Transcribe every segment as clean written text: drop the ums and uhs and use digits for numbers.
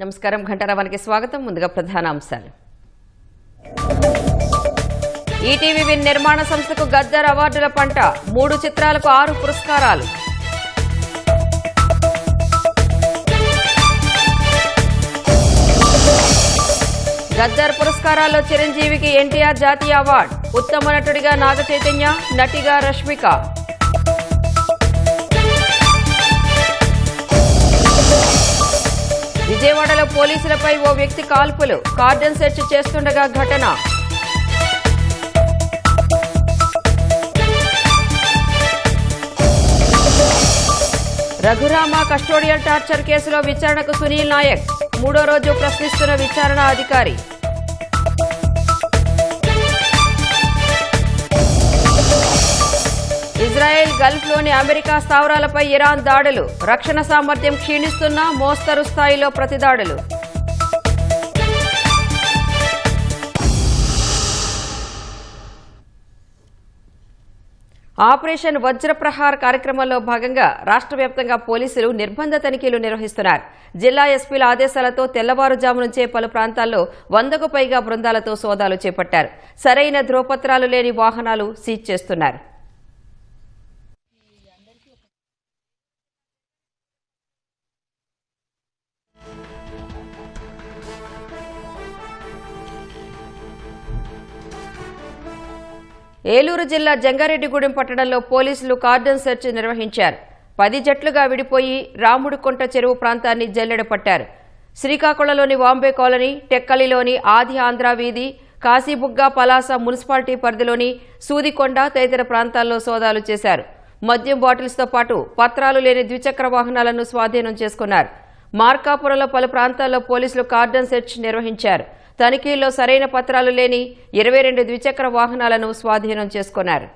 నమస్కారం ఘంటారావానికి స్వాగతం. ముందుగా ప్రధాన అంశాలు. ఈటీవీ విన్ నిర్మాణ సంస్థకు గద్దర్ అవార్డుల పంట, 3 చిత్రాలకు 6 పురస్కారాలు. గద్దర్ పురస్కారాల్లో చిరంజీవికి ఎన్టీఆర్ జాతీయ అవార్డు, ఉత్తమ నటుడిగా నాగ చైతన్య, నటిగా రష్మిక. విజయవాడలో పోలీసులపై ఓ వ్యక్తి కాల్పులు, కార్డన్ సెర్చ్ చేస్తుండగా ఘటన. రఘురామ కస్టోడియల్ టార్చర్ కేసులో విచారణకు సునీల్ నాయక్, 3వ రోజు ప్రశ్నిస్తున్న విచారణ అధికారి. ఇజ్రాయెల్ గల్ఫ్లోని అమెరికా స్థావరాలపై ఇరాన్ దాడులు, రక్షణ సామర్థ్యం క్షీణిస్తున్న మోస్తరు స్థాయిలో ప్రతిదాడులు. ఆపరేషన్ వజ్రప్రహార్ కార్యక్రమంలో భాగంగా రాష్ట్ర వ్యాప్తంగా పోలీసులు నిర్బంధ తనిఖీలు నిర్వహిస్తున్నారు. జిల్లా ఎస్పీల ఆదేశాలతో తెల్లవారుజాము నుంచే పలు ప్రాంతాల్లో 100కు పైగా బృందాలతో సోదాలు చేపట్టారు. సరైన ధ్రువపత్రాలు లేని వాహనాలు సీజ్ చేస్తున్నారు. ఏలూరు జిల్లా జంగారెడ్డిగూడెం పట్టణంలో పోలీసులు కార్డన్ సెర్చ్ నిర్వహించారు. 10 జట్లుగా విడిపోయి రాముడికొంట చెరువు ప్రాంతాన్ని జల్లెడ పట్టారు. శ్రీకాకుళంలోని వాంబే కాలనీ, టెక్కలిలోని ఆది ఆంధ్ర వీధి, కాశీబుగ్గ, పలాస మున్సిపాలిటీ పరిధిలోని సూదికొండ తదితర ప్రాంతాల్లో సోదాలు చేశారు. మద్యం బాటిల్స్తో పాటు పత్రాలు లేని ద్విచక్ర వాహనాలను స్వాధీనం చేసుకున్నారు. మార్కాపురంలో పలు ప్రాంతాల్లో పోలీసులు కార్డన్ సెర్చ్ నిర్వహించారు. తనిఖీల్లో సరైన పత్రాలు లేని 22 ద్విచక్ర వాహనాలను స్వాధీనం చేసుకున్నారు.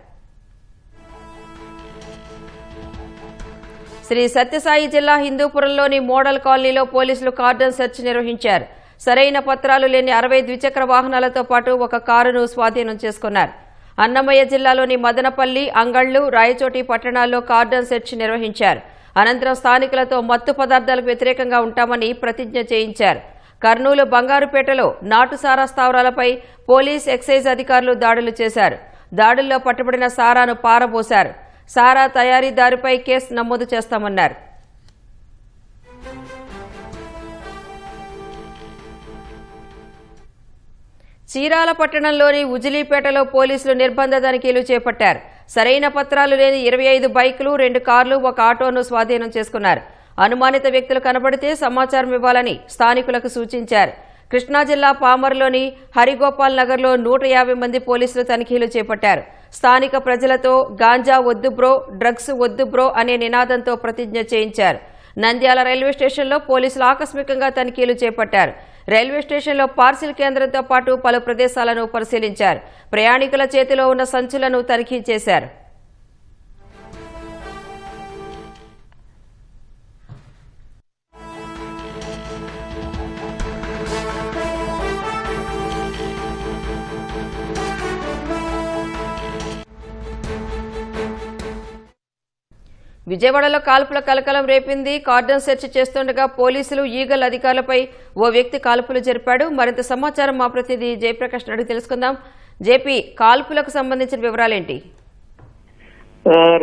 శ్రీ సత్యసాయి జిల్లా హిందూపురంలోని మోడల్ కాలనీలో పోలీసులు కార్డన్ సెర్చ్ నిర్వహించారు. సరైన పత్రాలు లేని 60 ద్విచక్ర వాహనాలతో పాటు ఒక కారును స్వాధీనం చేసుకున్నారు. అన్నమయ్య జిల్లాలోని మదనపల్లి, అంగళ్లు, రాయచోటి పట్టణాల్లో కార్డన్ సెర్చ్ నిర్వహించారు. అనంతరం స్థానికులతో మత్తు పదార్థాలకు వ్యతిరేకంగా ఉంటామని ప్రతిజ్ఞ చేయించారు. కర్నూలు బంగారుపేటలో నాటుసారా స్థావరాలపై పోలీస్, ఎక్సైజ్ అధికారులు దాడులు చేశారు. దాడుల్లో పట్టుబడిన సారాను పారబోశారు. సారా తయారీదారుపై కేసు నమోదు చేస్తామన్నారు. చీరాల పట్టణంలోని ఉజిలీపేటలో పోలీసులు నిర్బంధ తనిఖీలు చేపట్టారు. సరైన పత్రాలు లేని 25 బైకులు, 2 కార్లు, ఒక ఆటోను స్వాధీనం చేసుకున్నారు. అనుమానిత వ్యక్తులు కనబడితే సమాచారం ఇవ్వాలని స్థానికులకు సూచించారు. కృష్ణా జిల్లా పామర్లోని హరిగోపాల్ నగర్లో 150 మంది పోలీసులు తనిఖీలు చేపట్టారు. స్థానిక ప్రజలతో గాంజా వద్దు బ్రో, డ్రగ్స్ వద్దు బ్రో అనే నినాదంతో ప్రతిజ్ఞ చేయించారు. నంద్యాల రైల్వే స్టేషన్లో పోలీసులు ఆకస్మికంగా తనిఖీలు చేపట్టారు. రైల్వే స్టేషన్లో పార్సిల్ కేంద్రంతో పాటు పలు ప్రదేశాలను పరిశీలించారు. ప్రయాణికుల చేతిలో ఉన్న సంచులను తనిఖీ చేశారు. విజయవాడలో కాల్పుల కలకలం రేపింది. కార్డన్ సెర్చ్ చేస్తుండగా పోలీసులు, ఈగల్ అధికారులపై ఓ వ్యక్తి కాల్పులు జరిపాడు. మరింత సమాచారం మా ప్రతినిధి జయప్రకాష్ అడిగి తెలుసుకుందాం. జేపీ, కాల్పులకు సంబంధించిన వివరాలేంటి?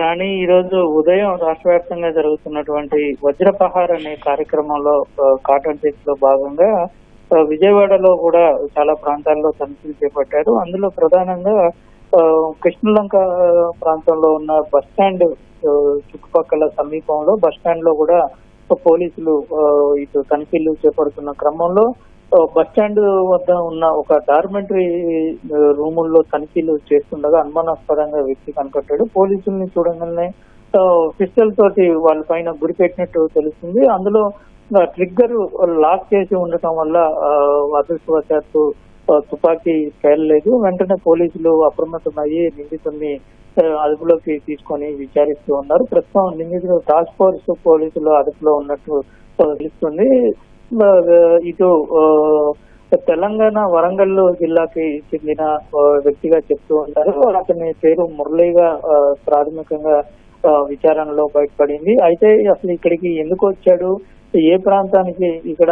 రాణి, ఈ రోజు ఉదయం రాష్ట్ర వ్యాప్తంగా జరుగుతున్నటువంటి వజ్రపహార్ అనే కార్యక్రమంలో కార్డన్ సెర్చ్ లో భాగంగా విజయవాడలో కూడా చాలా ప్రాంతాల్లో తనిఖీలు చేపట్టారు. అందులో ప్రధానంగా కృష్ణలంక ప్రాంతంలో ఉన్న బస్టాండ్ చుట్టుపక్కల సమీపంలో బస్టాండ్ లో కూడా పోలీసులు ఇటు తనిఖీలు చేపడుతున్న క్రమంలో బస్టాండ్ వద్ద ఉన్న ఒక డార్మెంటరీ రూముల్లో తనిఖీలు చేస్తుండగా అనుమానాస్పదంగా వ్యక్తి కనపడ్డాడు. పోలీసుల్ని చూడగానే పిస్టల్ తోటి వాళ్ళ పైన గురిపెట్టినట్టు తెలుస్తుంది. అందులో ట్రిగ్గర్ లాక్ చేసి ఉండటం వల్ల అదృష్టవశాత్తు తుపాకీ పేలలేదు. వెంటనే పోలీసులు అప్రమత్తమయ్యి నిందితుడిని అదుపులోకి తీసుకొని విచారిస్తూ ఉన్నారు. ప్రస్తుతం నిందితులు టాస్క్ ఫోర్స్ పోలీసులు అదుపులో ఉన్నట్టు తెలుస్తుంది. ఇటు తెలంగాణ వరంగల్ జిల్లాకి చెందిన వ్యక్తిగా చెప్తూ ఉంటారు. అతని పేరు మురళిగా ప్రాథమికంగా విచారణలో బయటపడింది. అయితే అసలు ఇక్కడికి ఎందుకు వచ్చాడు, ఏ ప్రాంతానికి ఇక్కడ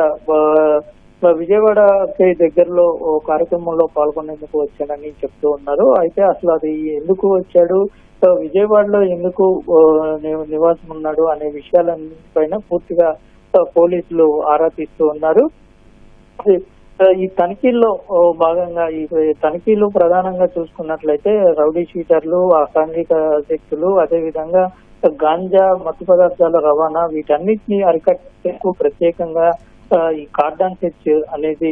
విజయవాడకి దగ్గరలో కార్యక్రమంలో పాల్గొనేందుకు వచ్చాడని చెప్తూ ఉన్నారు. అయితే అసలు అది ఎందుకు వచ్చాడు, విజయవాడలో ఎందుకు నివాసం ఉన్నాడు అనే విషయాలపైన పూర్తిగా పోలీసులు ఆరా తీస్తూ ఉన్నారు. ఈ తనిఖీల్లో భాగంగా ఈ తనిఖీలు ప్రధానంగా చూసుకున్నట్లయితే రౌడీ షీటర్లు, అసాంఘిక శక్తులు, అదేవిధంగా గాంజా, మత్తు పదార్థాల రవాణా వీటన్నిటిని అరికట్టేందుకు ప్రత్యేకంగా ఈ కార్డాన్ సెర్చ్ అనేది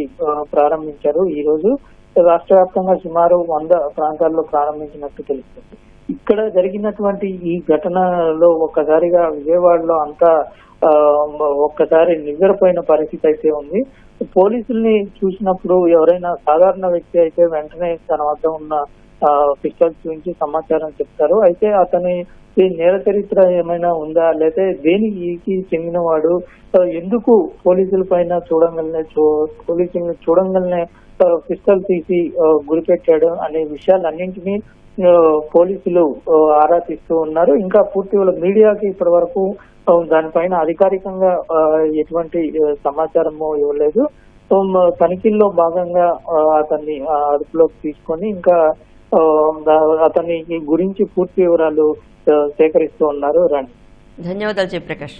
ప్రారంభించారు. ఈ రోజు రాష్ట్ర వ్యాప్తంగా సుమారు 100 ప్రాంతాల్లో ప్రారంభించినట్టు తెలుస్తుంది. ఇక్కడ జరిగినటువంటి ఈ ఘటనలో ఒక్కసారిగా విజయవాడలో అంతా ఒక్కసారి నివ్వెరపోయిన పరిస్థితి అయితే ఉంది. పోలీసుల్ని చూసినప్పుడు ఎవరైనా సాధారణ వ్యక్తి అయితే వెంటనే తన వద్ద ఉన్న పిస్టల్స్ గురించి సమాచారం చెప్తారు. అయితే అతని నేర చరిత్ర ఏమైనా ఉందా, లేకపోతే దేనికి చెందిన వాడు, ఎందుకు పోలీసుల పైన పోలీసుల్ని చూడంగానే పిస్టల్ తీసి గురిపెట్టాడు అనే విషయాలన్నింటినీ పోలీసులు ఆరా తీస్తూ ఉన్నారు. ఇంకా పూర్తి మీడియాకి ఇప్పటి వరకు దానిపైన అధికారికంగా ఎటువంటి సమాచారము ఇవ్వలేదు. తనిఖీల్లో భాగంగా అతన్ని అదుపులోకి తీసుకొని ఇంకా అతని గురించి పూర్తి వివరాలు సేకరిస్తూ ఉన్నారు. రండి. ధన్యవాదాలు జయప్రకాష్.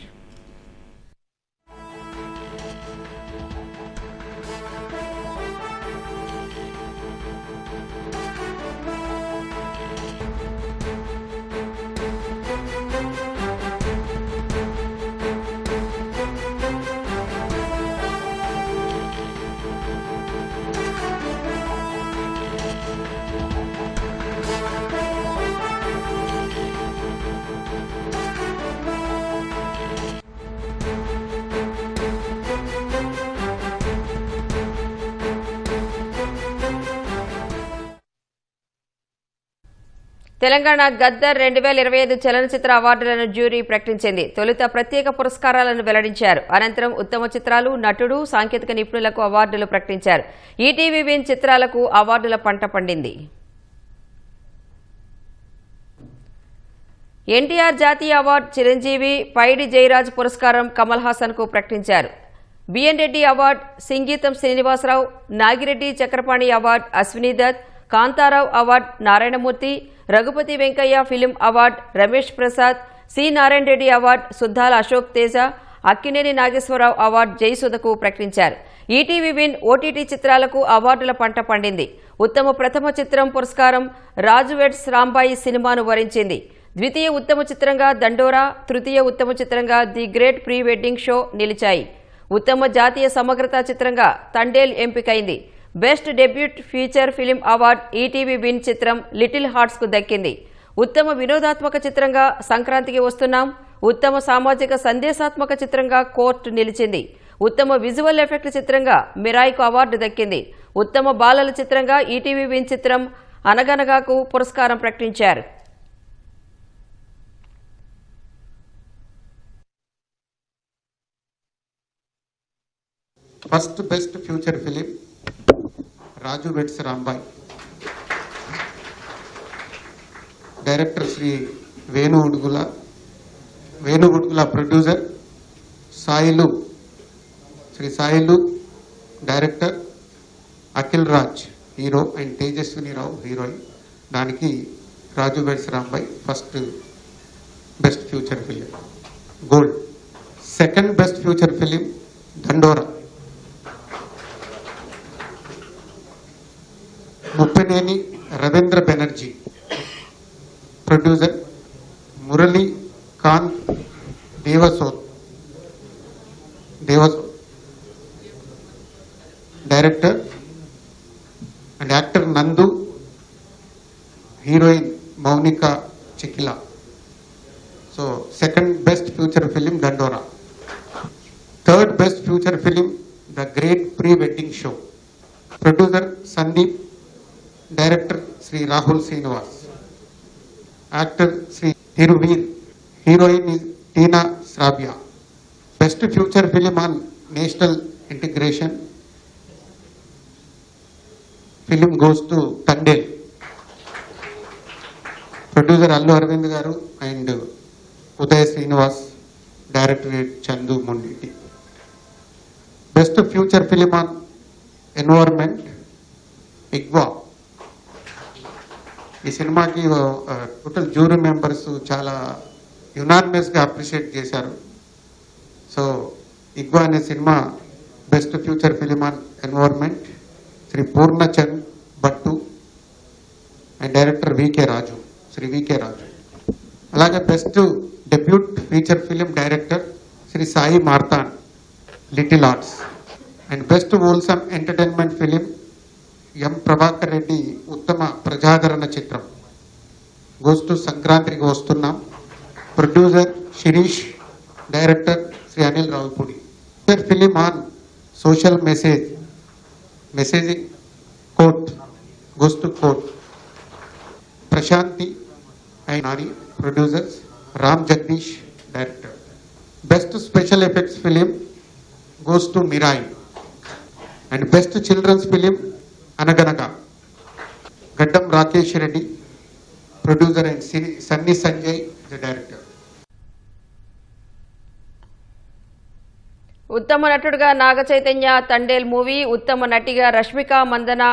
తెలంగాణ గద్దర్ 2025 చలనచిత్ర అవార్డులను జ్యూరీ ప్రకటించింది. తొలుత ప్రత్యేక పురస్కారాలను వెల్లడించారు. అనంతరం ఉత్తమ చిత్రాలు, నటుడు, సాంకేతిక నిపుణులకు అవార్డులు ప్రకటించారు. ఈటీవీ విన్ చిత్రాలకు అవార్డుల పంట పండింది. ఎన్టీఆర్ జాతీయ అవార్డు చిరంజీవి, పైడి జయరాజ్ పురస్కారం కమల్ హాసన్ కు ప్రకటించారు. బిఎన్ రెడ్డి అవార్డు సంగీతం Srinivasa Rao, Nagireddy Chakrapani award Ashwini Dutt, Kantha Rao award Narayana Murthy, Raghupathi Venkaiah film award Ramesh Prasad, C Narayana Reddy award Suddala Ashok Teja, Akkineni Nageswara Rao award జయసుధకు ప్రకటించారు. ఈటీవీ విన్ ఓటీటీ చిత్రాలకు అవార్డుల పంట పండింది. ఉత్తమ ప్రథమ చిత్రం పురస్కారం రాజు వెడ్స్ రాంబాయి సినిమాను వరించింది. ద్వితీయ ఉత్తమ చిత్రంగా దండోరా, తృతీయ ఉత్తమ చిత్రంగా The Great Pre Wedding Show నిలిచాయి. ఉత్తమ జాతీయ సమగ్రతా చిత్రంగా తండేల్ ఎంపికైంది. Best debut feature film award ETV Win చిత్రం లిటిల్ హార్ట్స్ కు దక్కింది. ఉత్తమ వినోదాత్మక చిత్రంగా సంక్రాంతికి వస్తున్నాం, ఉత్తమ సామాజిక సందేశాత్మక చిత్రంగా కోర్టు నిలిచింది. ఉత్తమ విజువల్ ఎఫెక్ట్ చిత్రంగా మిరాయికు అవార్డు దక్కింది. ఉత్తమ బాలల చిత్రంగా ఈటీవీ విన్ చిత్రం అనగనగాకు పురస్కారం ప్రకటించారు. First best future film Raju weds Rambai, director Shri Venu Udugula producer Shri Sailu, director Akhil Raj hero and Tejaswini Rao heroine. దానికి Raju weds Rambai first best future film gold. Second best future film Dandora, Muppaneni Ravindra Banerjee, producer Murali Kanth Devasoth, director and actor Nandu, heroine Monika Chikila. So second best future film Dandora. Third best future film The Great Pre Wedding Show, producer Sandeep, director Shri Rahul Srinivas, actor Shri Thiruveer, heroine Teena Shravya. Best future film on national integration film goes to Thandel, producer Allu Aravind గారు and Uday Srinivas, director Chandu Mondeti. Best future film on environment Igwa. ఈ సినిమాకి total jury members చాలా యునానిమస్గా appreciate చేశారు. So Igwa అనే సినిమా best future film on environment Shri Purnachand Bhattu and director Shri VK Raju. అలాగే best debut feature film director Shri Sai Marthand Little Arts. And best wholesome entertainment film M Prabhakar Reddy ఉత్తమ ప్రజాదరణ చిత్రం గోస్ టు సంక్రాంతికి వస్తున్నాం. Producer Sirish, director Shri Anil Ravipudi. Film on social messaging Court goes to Court Prashanti and Nani, producers Ram Jagadish, director. Best special effects film goes to Mirai. And best children's film Anaganaga Gaddam Rakesh Reddy, producer and Sunny Sanjay, the director. ఉత్తమ నటుడుగా Naga Chaitanya Thandel movie, ఉత్తమ నటిగా Rashmika Mandanna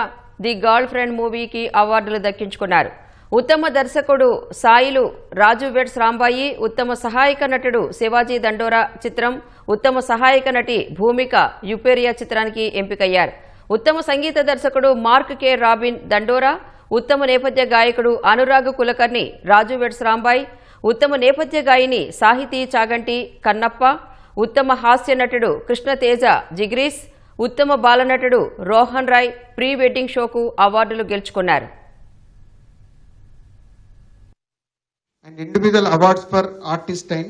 the girlfriend మూవీకి అవార్డులు దక్కించుకున్నారు. ఉత్తమ దర్శకుడు సాయిలు రాజు weds Rambai, ఉత్తమ సహాయక నటుడు శివాజీ దండోరా చిత్రం, ఉత్తమ సహాయక నటి భూమిక యుపేరియా చిత్రానికి ఎంపికయ్యారు. ఉత్తమ సంగీత దర్శకుడు మార్క్ కె రాబిన్ దండోరా, ఉత్తమ నేపథ్య గాయకుడు అనురాగ్ కులకర్ణి రాజు వెడ్స్ రాంబాయి, ఉత్తమ నేపథ్య గాయని సాహితీ చాగంటి కన్నప్ప, ఉత్తమ హాస్య నటుడు కృష్ణతేజ జిగ్రీస్, ఉత్తమ బాలనటుడు రోహన్ రాయ్ ప్రీ వెడ్డింగ్ షోకు అవార్డులు గెలుచుకున్నారు. And individual awards for artists and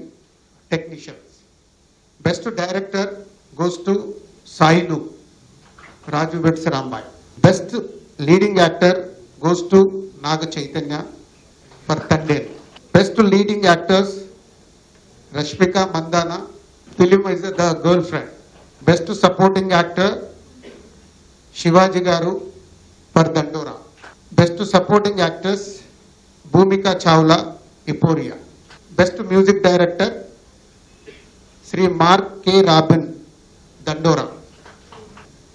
technicians. Best director goes to Sailu Raju Vets Rambai. Best leading actor goes to Naga Chaitanya for Tandel. Best leading actors Rashmika Mandana, film is The Girlfriend. Best supporting actor Shivaji Garu for Dandora. Best supporting actors Bhumika Chawla, Iporia. Best music director Sri Mark K. Rabin, Dandora.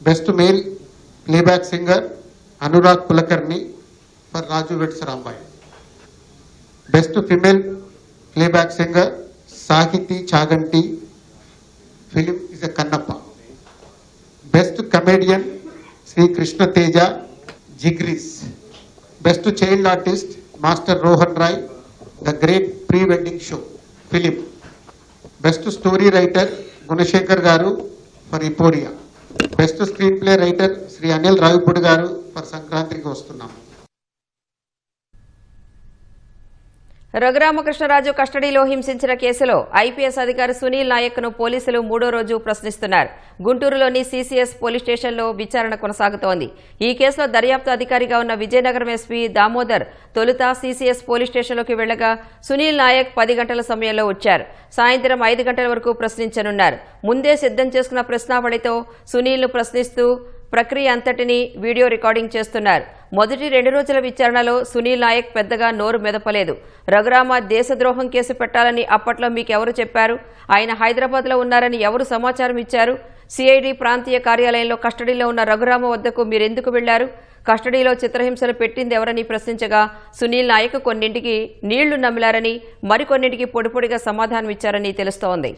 Best male playback singer Anurag Kulakarni for Raju Vets Rambai. Best female playback singer Sahiti Chaganti, film is a Kannappa. Best comedian Sri Krishna Teja Jigris. Best child artist Master Rohan Rai, The Great Pre-Wedding Show film. Best story writer Gunashekar Garu for Iporia. Best screenplay writer Sri Anil Ravipudi Garu for Sankrantiki Vastunam. Raghuramakrishnaraju కస్టడీలో హింసించిన కేసులో IPS అధికారి సునీల్ నాయక్ను పోలీసులు 3వ రోజు ప్రశ్నిస్తున్నారు. గుంటూరులోని CCS police స్టేషన్లో విచారణ కొనసాగుతోంది. ఈ కేసులో దర్యాప్తు అధికారిగా ఉన్న విజయనగరం ఎస్పీ దామోదర్ తొలుత సీసీఎస్ పోలీస్ స్టేషన్లోకి వెళ్లగా సునీల్ నాయక్ 10 గంటల సమయంలో వచ్చారు. సాయంత్రం 5 గంటల వరకు ప్రశ్నించనున్నారు. ముందే సిద్ధం చేసుకున్న ప్రశ్నావళితో సునీల్ను ప్రశ్నిస్తూ ప్రక్రియ అంతటినీ వీడియో రికార్డింగ్ చేస్తున్నారు. మొదటి 2 రోజుల విచారణలో సునీల్ నాయక్ పెద్దగా నోరు మెదపలేదు. రఘురామ దేశద్రోహం కేసు పెట్టాలని అప్పట్లో మీకెవరు చెప్పారు? ఆయన హైదరాబాద్లో ఉన్నారని ఎవరు సమాచారం ఇచ్చారు? సిఐడి ప్రాంతీయ కార్యాలయంలో కస్టడీలో ఉన్న రఘురామ వద్దకు మీరెందుకు వెళ్లారు? కస్టడీలో చిత్రహింసలు పెట్టింది ఎవరని ప్రశ్నించగా సునీల్ నాయక్ కొన్నింటికి నీళ్లు నమిలారని, మరికొన్నింటికి పొడిపొడిగా సమాధానం ఇచ్చారని తెలుస్తోంది.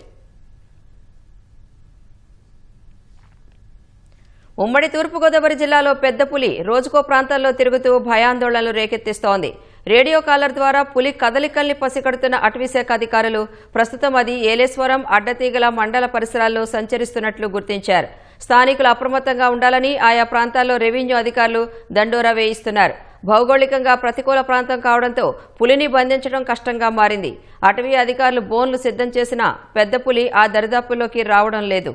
ఉమ్మడి తూర్పుగోదావరి జిల్లాలో పెద్ద పులి రోజుకో ప్రాంతాల్లో తిరుగుతూ భయాందోళనలు రేకెత్తిస్తోంది. రేడియో కాలర్ ద్వారా పులి కదలికల్ని పసిగడుతున్న అటవీశాఖ అధికారులు ప్రస్తుతం అది ఏలేశ్వరం, అడ్డతీగల మండల పరిసరాల్లో సంచరిస్తున్నట్లు గుర్తించారు. స్థానికులు అప్రమత్తంగా ఉండాలని ఆయా ప్రాంతాల్లో రెవెన్యూ అధికారులు దండోరా వేయిస్తున్నారు. భౌగోళికంగా ప్రతికూల ప్రాంతం కావడంతో పులిని బంధించడం కష్టంగా మారింది. అటవీ అధికారులు బోన్లు సిద్ధం చేసినా పెద్ద పులి ఆ దరిదాపుల్లోకి రావడం లేదు.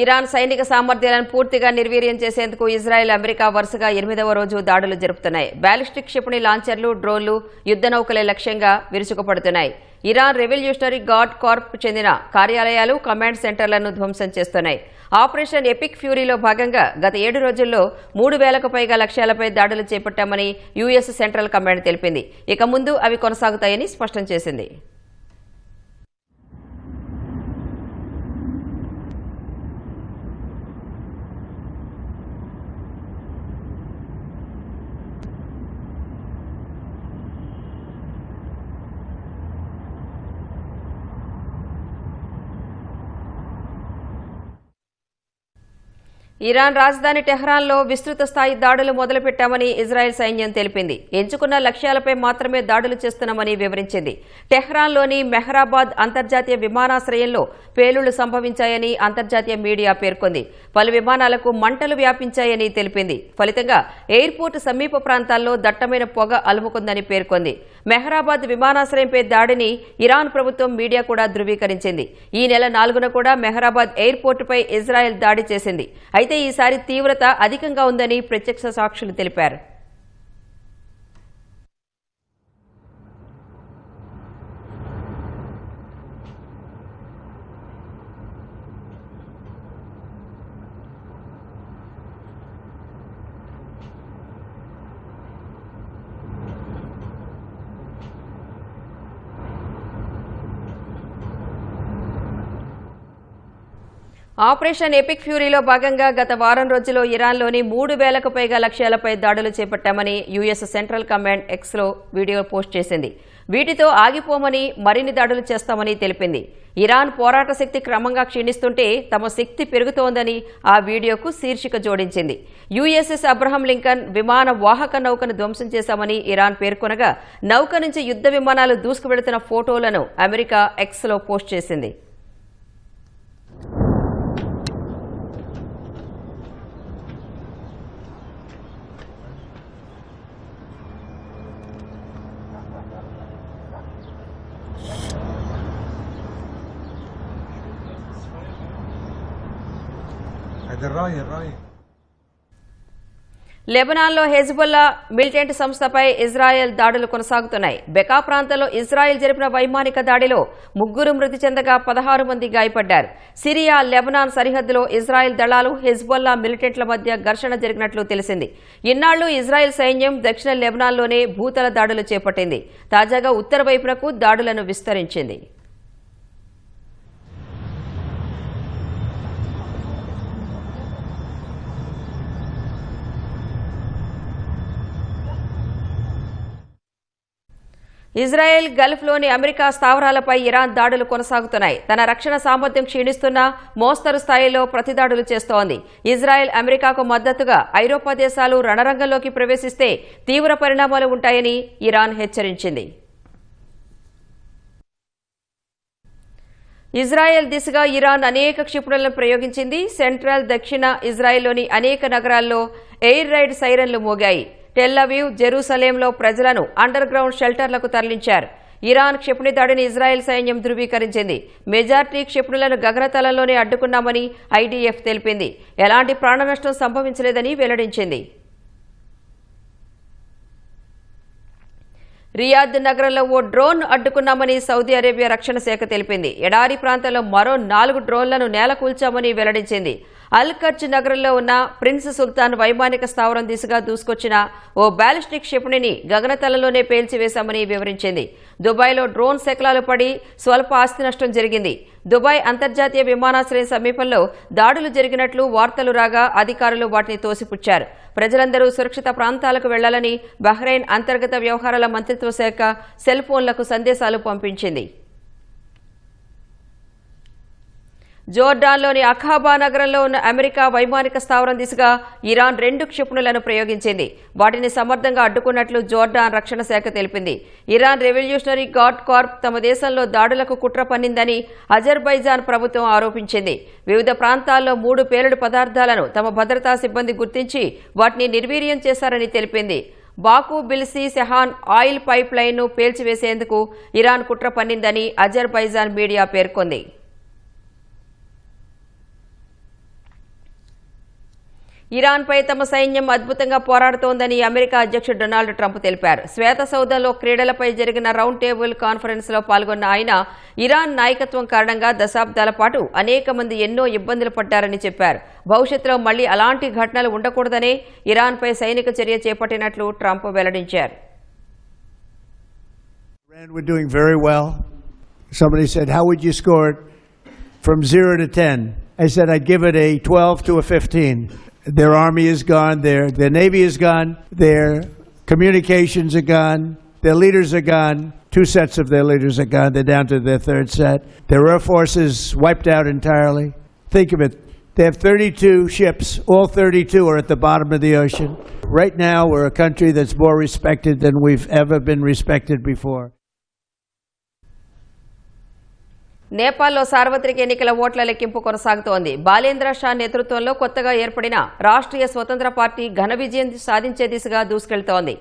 ఇరాన్ సైనిక సామర్థ్యాలను పూర్తిగా నిర్వీర్యం చేసేందుకు ఇజ్రాయెల్, అమెరికా వరుసగా 8వ రోజు దాడులు జరుపుతున్నాయి. బ్యాలిస్టిక్ క్షిపణి లాంచర్లు, డ్రోన్లు, యుద్ధ నౌకలే లక్ష్యంగా విరుచుకుపడుతున్నాయి. ఇరాన్ రెవల్యూషనరీ గార్డ్ కార్ప్ చెందిన కార్యాలయాలు, కమాండ్ సెంటర్లను ధ్వంసం చేస్తున్నాయి. ఆపరేషన్ ఎపిక్ ఫ్యూరీలో భాగంగా గత 7 రోజుల్లో 3000కు పైగా లక్ష్యాలపై దాడులు చేపట్టామని యుఎస్ సెంట్రల్ కమాండ్ తెలిపింది. ఇక ముందు అవి కొనసాగుతాయని స్పష్టం చేసింది. ఇరాన్ రాజధాని టెహ్రాన్లో విస్తృత స్థాయి దాడులు మొదలుపెట్టామని ఇజ్రాయెల్ సైన్యం తెలిపింది. ఎంచుకున్న లక్ష్యాలపై మాత్రమే దాడులు చేస్తున్నామని వివరించింది. టెహ్రాన్లోని మెహ్రాబాద్ అంతర్జాతీయ విమానాశ్రయంలో పేలుళ్లు సంభవించాయని అంతర్జాతీయ మీడియా పేర్కొంది. పలు విమానాలకు మంటలు వ్యాపించాయని తెలిపింది. ఫలితంగా ఎయిర్పోర్టు సమీప ప్రాంతాల్లో దట్టమైన పొగ అలుముకుందని పేర్కొంది. మెహ్రాబాద్ విమానాశ్రయంపై దాడిని ఇరాన్ ప్రభుత్వం మీడియా కూడా ధృవీకరించింది. ఈ నెల 4న కూడా మెహ్రాబాద్ ఎయిర్పోర్టుపై ఇజ్రాయెల్ దాడి చేసింది. అయితే ఈసారి తీవ్రత అధికంగా ఉందని ప్రత్యక్ష సాక్షులు తెలిపారు. ఆపరేషన్ ఎపిక్ ఫ్యూరీలో భాగంగా గత వారం రోజుల్లో ఇరాన్లోని 3,000కు పైగా లక్ష్యాలపై దాడులు చేపట్టామని యుఎస్ సెంట్రల్ కమాండ్ ఎక్స్లో వీడియో పోస్ట్ చేసింది. వీటితో ఆగిపోమని మరిన్ని దాడులు చేస్తామని తెలిపింది. ఇరాన్ పోరాట శక్తి క్రమంగా క్షీణిస్తుంటే తమ శక్తి పెరుగుతోందని ఆ వీడియోకు శీర్షిక జోడించింది. యుఎస్ఎస్ అబ్రహం లింకన్ విమాన వాహక నౌకను ధ్వంసం చేశామని ఇరాన్ పేర్కొనగా నౌక నుంచి యుద్ధ విమానాలు దూసుకువెళుతున్న ఫోటోలను అమెరికా ఎక్స్లో పోస్ట్ చేసింది. లెబనాన్లో హెజ్బుల్లా మిలిటెంట్ సంస్థపై ఇజ్రాయెల్ దాడులు కొనసాగుతున్నాయి. బెకా ప్రాంతంలో ఇజ్రాయెల్ జరిపిన వైమానిక దాడిలో 3 మృతి చెందగా 16 మంది గాయపడ్డారు. సిరియా లెబనాన్ సరిహద్దులో ఇజ్రాయెల్ దళాలు హెజ్బుల్లా మిలిటెంట్ల మధ్య ఘర్షణ జరిగినట్లు తెలిసింది. ఇన్నాళ్లు ఇజ్రాయెల్ సైన్యం దక్షిణ లెబనాన్లోనే భూతల దాడులు చేపట్టింది. తాజాగా ఉత్తర వైపునకు దాడులను విస్తరించింది. ఇజ్రాయెల్ గల్ఫ్లోని అమెరికా స్థావరాలపై ఇరాన్ దాడులు కొనసాగుతున్నాయి. తన రక్షణ సామర్థ్యం క్షీణిస్తున్నా మోస్తరు స్థాయిలో ప్రతిదాడులు చేస్తోంది. ఇజ్రాయెల్ అమెరికాకు మద్దతుగా ఐరోపా దేశాలు రణరంగంలోకి ప్రవేశిస్తే తీవ్ర పరిణామాలు ఉంటాయని ఇరాన్ హెచ్చరించింది. ఇజ్రాయెల్ దిశగా ఇరాన్ అనేక క్షిపణులను ప్రయోగించింది. సెంట్రల్, దక్షిణ ఇజ్రాయెల్లోని అనేక నగరాల్లో ఎయిర్ రైడ్ సైరన్లు మోగాయి. టెల్ అవీవ్, జెరూసలేంలో ప్రజలను అండర్ గ్రౌండ్ షెల్టర్లకు తరలించారు. ఇరాన్ క్షిపణి దాడిని ఇజ్రాయెల్ సైన్యం ధృవీకరించింది. మెజార్టీ క్షిపణులను గగనతలంలోనే అడ్డుకున్నామని ఐడీఎఫ్ తెలిపింది. ఎలాంటి ప్రాణనష్టం సంభవించలేదని వెల్లడించింది. రియాద్ నగరంలో ఓ డ్రోన్ అడ్డుకున్నామని సౌదీ అరేబియా రక్షణ శాఖ తెలిపింది. ఎడారి ప్రాంతంలో మరో 4 డ్రోన్లను నేలకూల్చామని వెల్లడించింది. అల్ ఖర్జ్ నగరంలో ఉన్న ప్రిన్స్ సుల్తాన్ వైమానిక స్థావరం దిశగా దూసుకొచ్చిన ఓ బాలిస్టిక్ క్షిపణిని గగనతలంలోనే పేల్చివేశామని వివరించింది. దుబాయ్లో డ్రోన్ శకలాలు పడి స్వల్ప ఆస్తి నష్టం జరిగింది. దుబాయ్ అంతర్జాతీయ విమానాశ్రయం సమీపంలో దాడులు జరిగినట్లు వార్తలు రాగా అధికారులు వాటిని తోసిపుచ్చారు. ప్రజలందరూ సురక్షిత ప్రాంతాలకు వెళ్లాలని బహ్రెయిన్ అంతర్గత వ్యవహారాల మంత్రిత్వ శాఖ సెల్ ఫోన్లకు సందేశాలు పంపించింది. జోర్డాన్లోని అఖాబా నగరంలో ఉన్న అమెరికా వైమానిక స్థావరం దిశగా ఇరాన్ 2 క్షిపణులను ప్రయోగించింది. వాటిని సమర్థంగా అడ్డుకున్నట్లు జోర్డాన్ రక్షణ శాఖ తెలిపింది. ఇరాన్ రెవల్యూషనరీ గార్డ్ కార్ప్ తమ దేశంలో దాడులకు కుట్ర పన్నిందని అజర్బైజాన్ ప్రభుత్వం ఆరోపించింది. వివిధ ప్రాంతాల్లో 3 పేలుడు పదార్థాలను తమ భద్రతా సిబ్బంది గుర్తించి వాటిని నిర్వీర్యం చేశారని తెలిపింది. బాకు బిల్సీ సెహాన్ ఆయిల్ పైప్ లైన్ను పేల్చివేసేందుకు ఇరాన్ కుట్ర పన్నిందని అజర్బైజాన్ మీడియా పేర్కొంది. ఇరాన్పై తమ సైన్యం అద్భుతంగా పోరాడుతోందని అమెరికా అధ్యక్షుడు డొనాల్డ్ ట్రంప్ తెలిపారు. శ్వేత సౌధంలో క్రీడలపై జరిగిన రౌండ్ టేబుల్ కాన్ఫరెన్స్లో పాల్గొన్న ఆయన ఇరాన్ నాయకత్వం కారణంగా దశాబ్దాల పాటు అనేక మంది ఎన్నో ఇబ్బందులు పడ్డారని చెప్పారు. భవిష్యత్తులో మళ్లీ అలాంటి ఘటనలు ఉండకూడదనే ఇరాన్పై సైనిక చర్య చేపట్టినట్లు ట్రంప్ వెల్లడించారు. We're doing very well. Somebody said, how would you score it from 0 to 10? I said, I'd give it a 12 to a 15. Their army is gone, their navy is gone, their communications are gone, their leaders are gone. 2 sets of their leaders are gone. They're down to their 3rd set. Their air force is wiped out entirely. Think of it. They have 32 ships. All 32 are at the bottom of the ocean. Right now, we're a country that's more respected than we've ever been respected before. నేపాల్లో సార్వత్రిక ఎన్నికల ఓట్ల లెక్కింపు కొనసాగుతోంది. బాలేంద్ర షా నేతృత్వంలో కొత్తగా ఏర్పడిన రాష్ట్రీయ స్వతంత్ర పార్టీ ఘన విజయం సాధించే దిశగా దూసుకెళ్తోంది.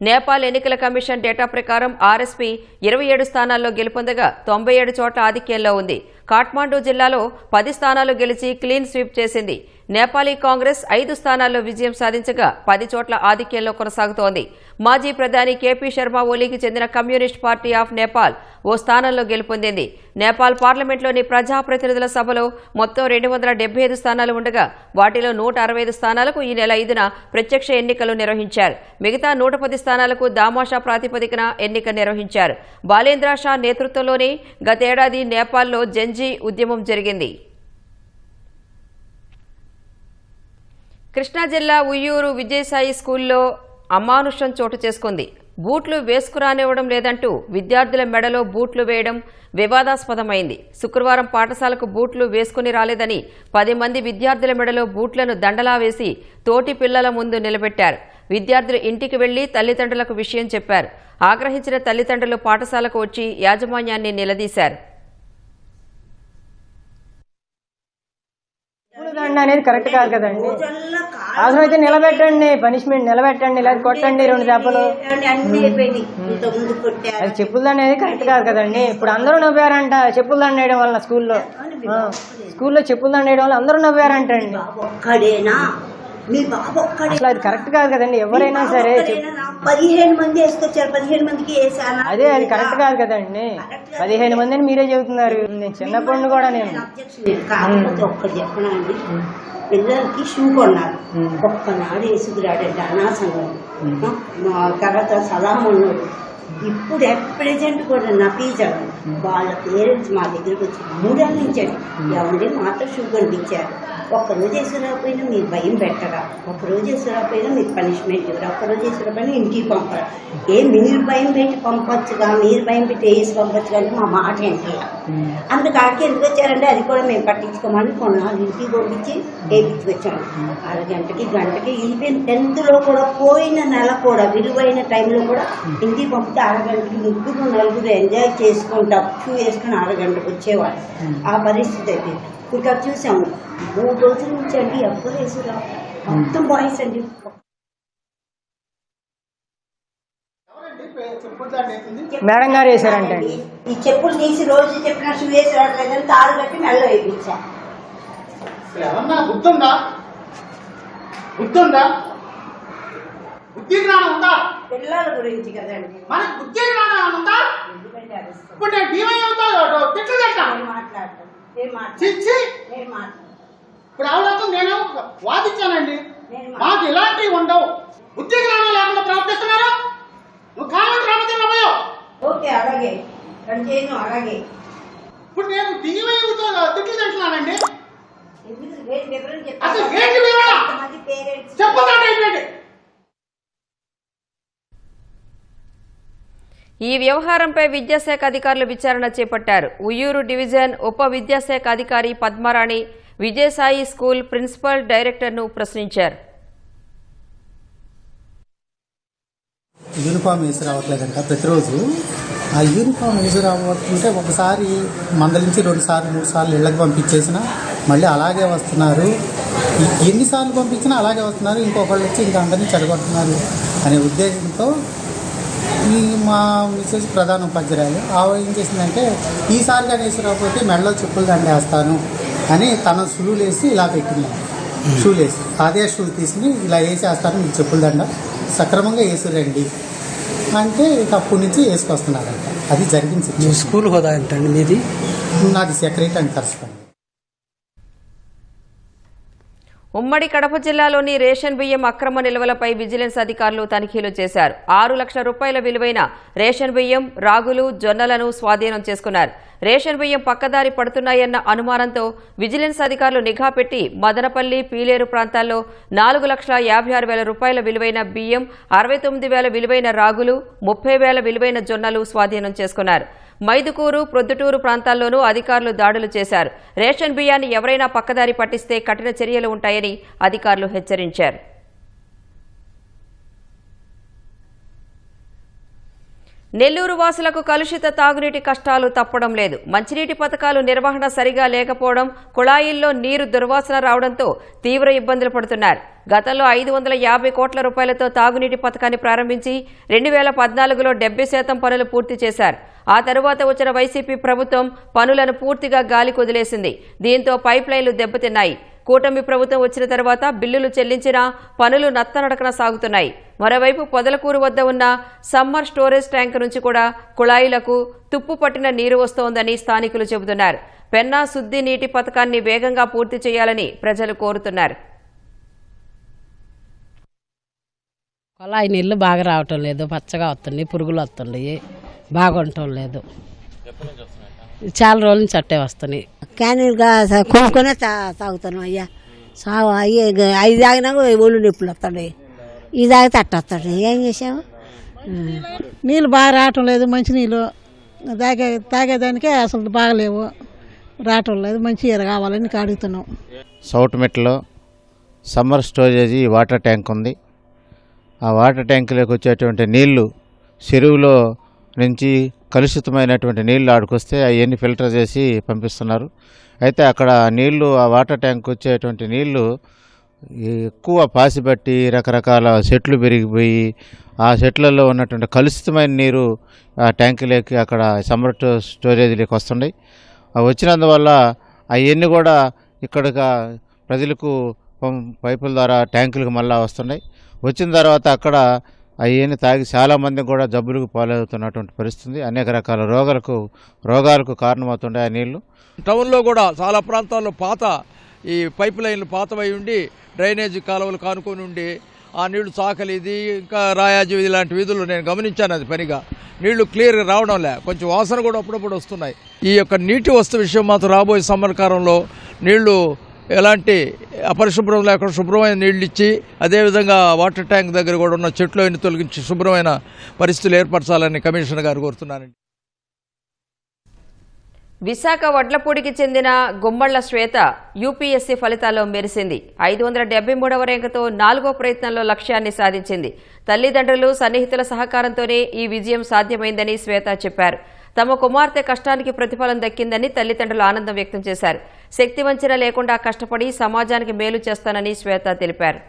నేపాల్ ఎన్నికల కమిషన్ డేటా ప్రకారం ఆర్ఎస్పీ 27 స్థానాల్లో గెలుపొందగా 97 చోట్ల ఆధిక్యంలో ఉంది. కాఠ్మాండూ జిల్లాలో 10 స్థానాలు గెలిచి క్లీన్ స్వీప్ చేసింది. నేపాలీ కాంగ్రెస్ 5 స్థానాల్లో విజయం సాధించగా 10 చోట్ల ఆధిక్యంలో కొనసాగుతోంది. మాజీ ప్రధాని కేపీ శర్మ ఓలీకి చెందిన కమ్యూనిస్ట్ పార్టీ ఆఫ్ నేపాల్ ఓ స్థానంలో గెలుపొందింది. నేపాల్ పార్లమెంట్లోని ప్రజాప్రతినిధుల సభలో మొత్తం 275 స్థానాలు ఉండగా వాటిలో 165 స్థానాలకు ఈ నెల 5న ప్రత్యక్ష ఎన్నికలు నిర్వహించారు. మిగతా 110 స్థానాలకు దామాషా ప్రాతిపదికన ఎన్నిక నిర్వహించారు. బాలేంద్ర షా నేతృత్వంలోనే గతేడాది నేపాల్లో జంజీ ఉద్యమం జరిగింది. కృష్ణా జిల్లా ఉయ్యూరు విజయసాయి స్కూల్లో అమానుషం చోటు చేసుకుంది. బూట్లు వేసుకురానివ్వడం లేదంటూ విద్యార్థుల మెడలో బూట్లు వేయడం వివాదాస్పదమైంది. శుక్రవారం పాఠశాలకు బూట్లు వేసుకుని రాలేదని 10 మంది విద్యార్థుల మెడలో బూట్లను దండలా వేసి తోటి పిల్లల ముందు నిలబెట్టారు. విద్యార్థులు ఇంటికి వెళ్లి తల్లిదండ్రులకు విషయం చెప్పారు. ఆగ్రహించిన తల్లిదండ్రులు పాఠశాలకు వచ్చి యాజమాన్యాన్ని నిలదీశారు. దండ అనేది కరెక్ట్ కాదు కదండి. అవసరమైతే నిలబెట్టండి, పనిష్మెంట్ నిలబెట్టండి, లేదా కొట్టండి 2 దెబ్బలు. అది చెప్పుల దండ అనేది కరెక్ట్ కాదు కదండి. ఇప్పుడు అందరూ నవ్వారంట చెప్పుల దండ వేయడం వల్ల. స్కూల్లో చెప్పుల దండ వేయడం వల్ల అందరూ నవ్వారంటండి. అసలు అది కరెక్ట్ కాదు కదండి. ఎవరైనా సరే 15 మంది వేసుకొచ్చారు, 15 మందికి వేసాను. అదే అది కరెక్ట్ కాదు కదండి. 15 మంది అని మీరే చెబుతున్నారు. నేను చిన్నప్పుడు కూడా నేను కాకపోతే ఒక్కటి చెప్పనా అండి, పిల్లలకి షూ కొన్నారు, ఒక్కనాడు వేసుకురాడండి అనాసంగా. తర్వాత సలహా ఉన్నాడు. ఇప్పుడు ప్రెజెంట్ కూడా నపీజాడు. వాళ్ళ పేరెంట్స్ మా దగ్గరకు వచ్చి 3 ఏళ్ళ నుంచి ఎవరి మాత్రం షూ కొనిపించారు. ఒక్కరోజు వేసుకురాకపోయినా మీరు భయం పెట్టరా, ఒక్కరోజు వేసుకురాకపోయినా మీరు పనిష్మెంట్ ఇవ్వరా, ఒక్కరోజు వేసుకురాకపోయినా ఇంటికి పంపరా. మీరు భయం పెట్టి పంపొచ్చుగా, మీరు భయం పెట్టి వేసి పంపొచ్చు కానీ మా మాట ఏంటి. అందుకాడికి ఎందుకు వచ్చారంటే అది కూడా మేము పట్టించుకోమని కొన్నాళ్ళు ఇంటికి పంపించి వేయించుకొచ్చాము. గంటకి ఈవెన్ 10th కూడా పోయిన నెల కూడా విలువైన టైంలో కూడా ఇంటికి పంపితే 6 గంటకి 3 4 ఎంజాయ్ చేసుకుంటాం. షూ వేసుకుని 6 గంటకు వచ్చేవాళ్ళు. ఆ పరిస్థితి అయితే ఇంకా చూసాము. 3 రోజుల నుంచి అండి ఎవ్వరు వేసురా, మొత్తం బాయ్స్ అండి. మేడం గారు వేసారంటే ఈ చెప్పులు తీసి రోజు చెప్పిన షూ వేసి రావట్లేదని తాడు కట్టి మెల్ల వేయించా. గుర్తుందా బుద్ధి జ్ఞానం ఉందా? పిల్లల గురించి కదండి మనకి బుద్ధి జ్ఞానం ఉందా? ఎందుకంటే ఇప్పుడు నేను డివై తిట్లు మాట్లాడతాం ఇప్పుడు ఆవిడతో నేను వాదించానండి. మాకు ఇలాంటివి ఉండవు. బుద్ధి జ్ఞానం లేకుండా ప్రవర్తిస్తున్నారు. నువ్వు కామెంట్ రామచంద్ర పోయావు. ఓకే అలాగే అలాగే. ఇప్పుడు నేను డివై తిట్లు తింటున్నానండి. వివరం అసలు ఏంటి వివరణ? చెప్పదండి అయిపోయింది. ఈ వ్యవహారంపై విద్యాశాఖ అధికారులు విచారణ చేపట్టారు. ఉయ్యూరు డివిజన్ ఉప విద్యాశాఖ అధికారి పద్మారాణి విజయసాయి స్కూల్ ప్రిన్సిపల్ డైరెక్టర్ను ప్రశ్నించారు. యూనిఫామ్ వేసి రావట్లేదంట ప్రతిరోజు. ఆ యూనిఫామ్ వేసి రావట్టుంటే ఒకసారి మందలించి 2 సార్లు 3 సార్లు ఇళ్లకు పంపించేసినా మళ్ళీ అలాగే వస్తున్నారు. ఎన్నిసార్లు పంపించినా అలాగే వస్తున్నారు. ఇంకొకళ్ళు వచ్చి ఇంకా అందరినీ చెడగొడుతున్నారు అనే ఉద్దేశంతో మా మిసెస్ ప్రధాన ఉపాధ్యాయులు ఏం చేసిందంటే ఈసారిగా వేసి రాకపోతే మెడలో చెప్పులు దండేస్తాను అని తన షూలు వేసి ఇలా పెట్టింది. షూలు వేసి అదే షూ తీసుకుని ఇలా వేసేస్తాను, మీకు చెప్పులు దండ సక్రమంగా వేసిరండి అంటే ఇక అప్పటి నుంచి వేసుకొస్తున్నారంట. అది జరిగింది. స్కూల్ హోదా ఏంటండి మీది? నాది సెక్రటరీ అండ్ కరస్పాండెంట్. ఉమ్మడి కడప జిల్లాలోని రేషన్ బియ్యం అక్రమ నిల్వలపై విజిలెన్స్ అధికారులు తనిఖీలు చేశారు. 6 లక్షల రూపాయల విలువైన రేషన్ బియ్యం, రాగులు, జొన్నలను స్వాధీనం చేసుకున్నారు. రేషన్ బియ్యం పక్కదారి పడుతున్నాయన్న అనుమానంతో విజిలెన్స్ అధికారులు నిఘా పెట్టి మదనపల్లి, పీలేరు ప్రాంతాల్లో 4,56,000 రూపాయల విలువైన బియ్యం, 69,000 విలువైన రాగులు, 30,000 విలువైన జొన్నలు స్వాధీనం చేసుకున్నారు. మైదుకూరు ప్రొద్దుటూరు ప్రాంతాల్లోనూ అధికారులు దాడులు చేశారు. రేషన్ బియ్యాన్ని ఎవరైనా పక్కదారి పట్టిస్తే కఠిన చర్యలు ఉంటాయని అధికారులు హెచ్చరించారు. నెల్లూరు వాసులకు కలుషిత తాగునీటి కష్టాలు తప్పడం లేదు. మంచినీటి పథకాలు నిర్వహణ సరిగా లేకపోవడం, కుళాయిల్లో నీరు దుర్వాసన రావడంతో తీవ్ర ఇబ్బందులు పడుతున్నారు. గతంలో 550 కోట్ల రూపాయలతో తాగునీటి పథకాన్ని ప్రారంభించి 2014లో 70% పనులు పూర్తి చేశారు. ఆ తరువాత వచ్చిన వైసీపీ ప్రభుత్వం పనులను పూర్తిగా గాలికి వదిలేసింది. దీంతో పైప్ లైన్లు దెబ్బతిన్నాయి. కూటమి ప్రభుత్వం వచ్చిన తర్వాత బిల్లులు చెల్లించినా పనులు నత్తనడకన సాగుతున్నాయి. మరోవైపు పొదలకూరు వద్ద ఉన్న సమ్మర్ స్టోరేజ్ ట్యాంక్ నుంచి కూడా కుళాయిలకు తుప్పు పట్టిన నీరు వస్తోందని స్థానికులు చెబుతున్నారు. పెన్నా శుద్ధి నీటి పథకాన్ని వేగంగా పూర్తి చేయాలని ప్రజలు కోరుతున్నారు. కుళాయి నీళ్ళు బాగా రావటం లేదు, పచ్చగా వస్తున్నాయి, పురుగులు వస్తున్నాయి, బాగుండటం లేదు. చాలా రోజుల నుంచి అట్టే వస్తున్నాయి. క్యానీలుగా కొనుక్కొనే తాగుతున్నాం అయ్యా. సాగు అయ్యే 5 తాగినాక ఒళ్ళు నొప్పులు వస్తాయి, ఇది తాగితే అట్ట వస్తాయి. ఏం చేసాము? నీళ్ళు బాగా రావటం లేదు. మంచినీళ్ళు తాగేదానికే అసలు బాగలేవు, రావటం లేదు. మంచి కావాలని అడుగుతున్నాం. సౌట్ మెట్లో సమ్మర్ స్టోరేజీ వాటర్ ట్యాంక్ ఉంది. ఆ వాటర్ ట్యాంకులోకి వచ్చేటువంటి నీళ్లు చెరువులో నుంచి కలుషితమైనటువంటి నీళ్లు ఆడుకొస్తే అవన్నీ ఫిల్టర్ చేసి పంపిస్తున్నారు. అయితే అక్కడ నీళ్లు, ఆ వాటర్ ట్యాంక్ వచ్చేటువంటి నీళ్లు ఎక్కువ పాసిబట్టి రకరకాల చెట్లు పెరిగిపోయి ఆ చెట్లలో ఉన్నటువంటి కలుషితమైన నీరు ఆ ట్యాంకులోకి, అక్కడ సమ్మర్ స్టోరేజీలోకి వస్తున్నాయి. వచ్చినందువల్ల అవన్నీ కూడా ఇక్కడికి ప్రజలకు పైపుల ద్వారా ట్యాంకులకు మళ్ళా వస్తున్నాయి. వచ్చిన తర్వాత అక్కడ అవన్నీ తాగి చాలామంది కూడా జబ్బులకు పాలవుతున్నటువంటి పరిస్థితి. అనేక రకాల రోగాలకు కారణమవుతుండే ఆ నీళ్లు. టౌన్లో కూడా చాలా ప్రాంతాల్లో పాత ఈ పైప్ లైన్లు పాతవై ఉండి డ్రైనేజీ కాలువలు కానుకొని ఉండి ఆ నీళ్లు చాకలి ఇది ఇంకా రాయాజీ ఇలాంటి వీధుల్లో నేను గమనించాను. అది పనిగా నీళ్లు క్లియర్గా రావడం లే, కొంచెం వాసన కూడా అప్పుడప్పుడు వస్తున్నాయి. ఈ యొక్క నీటి వస్తు విషయం మాత్రం రాబోయే సమ్మర్కాలంలో నీళ్లు ఎలాంటి అపరిశుభ్రం లేకుండా శుభ్రమైన నీళ్ళు ఇచ్చి, అదేవిధంగా వాటర్ ట్యాంక్ దగ్గర కూడా ఉన్న చెట్లు అన్ని తొలగించి శుభ్రమైన పరిస్థితులు ఏర్పరచాలని కమిషనర్ గారు కోరుతున్నానండి. విశాఖ వడ్లపూడికి చెందిన గుమ్మళ్ల శ్వేత యూపీఎస్సీ ఫలితాల్లో మెరిసింది. 573వ ర్యాంకుతో 4వ ప్రయత్నంలో లక్ష్యాన్ని సాధించింది. తల్లిదండ్రులు, సన్నిహితుల సహకారంతోనే ఈ విజయం సాధ్యమైందని శ్వేత చెప్పారు. తమ కుమార్తె కష్టానికి ప్రతిఫలం దక్కిందని తల్లిదండ్రులు ఆనందం వ్యక్తం చేశారు. శక్తి వంచన లేకుండా కష్టపడి సమాజానికి మేలు చేస్తానని శ్వేత తెలిపారు.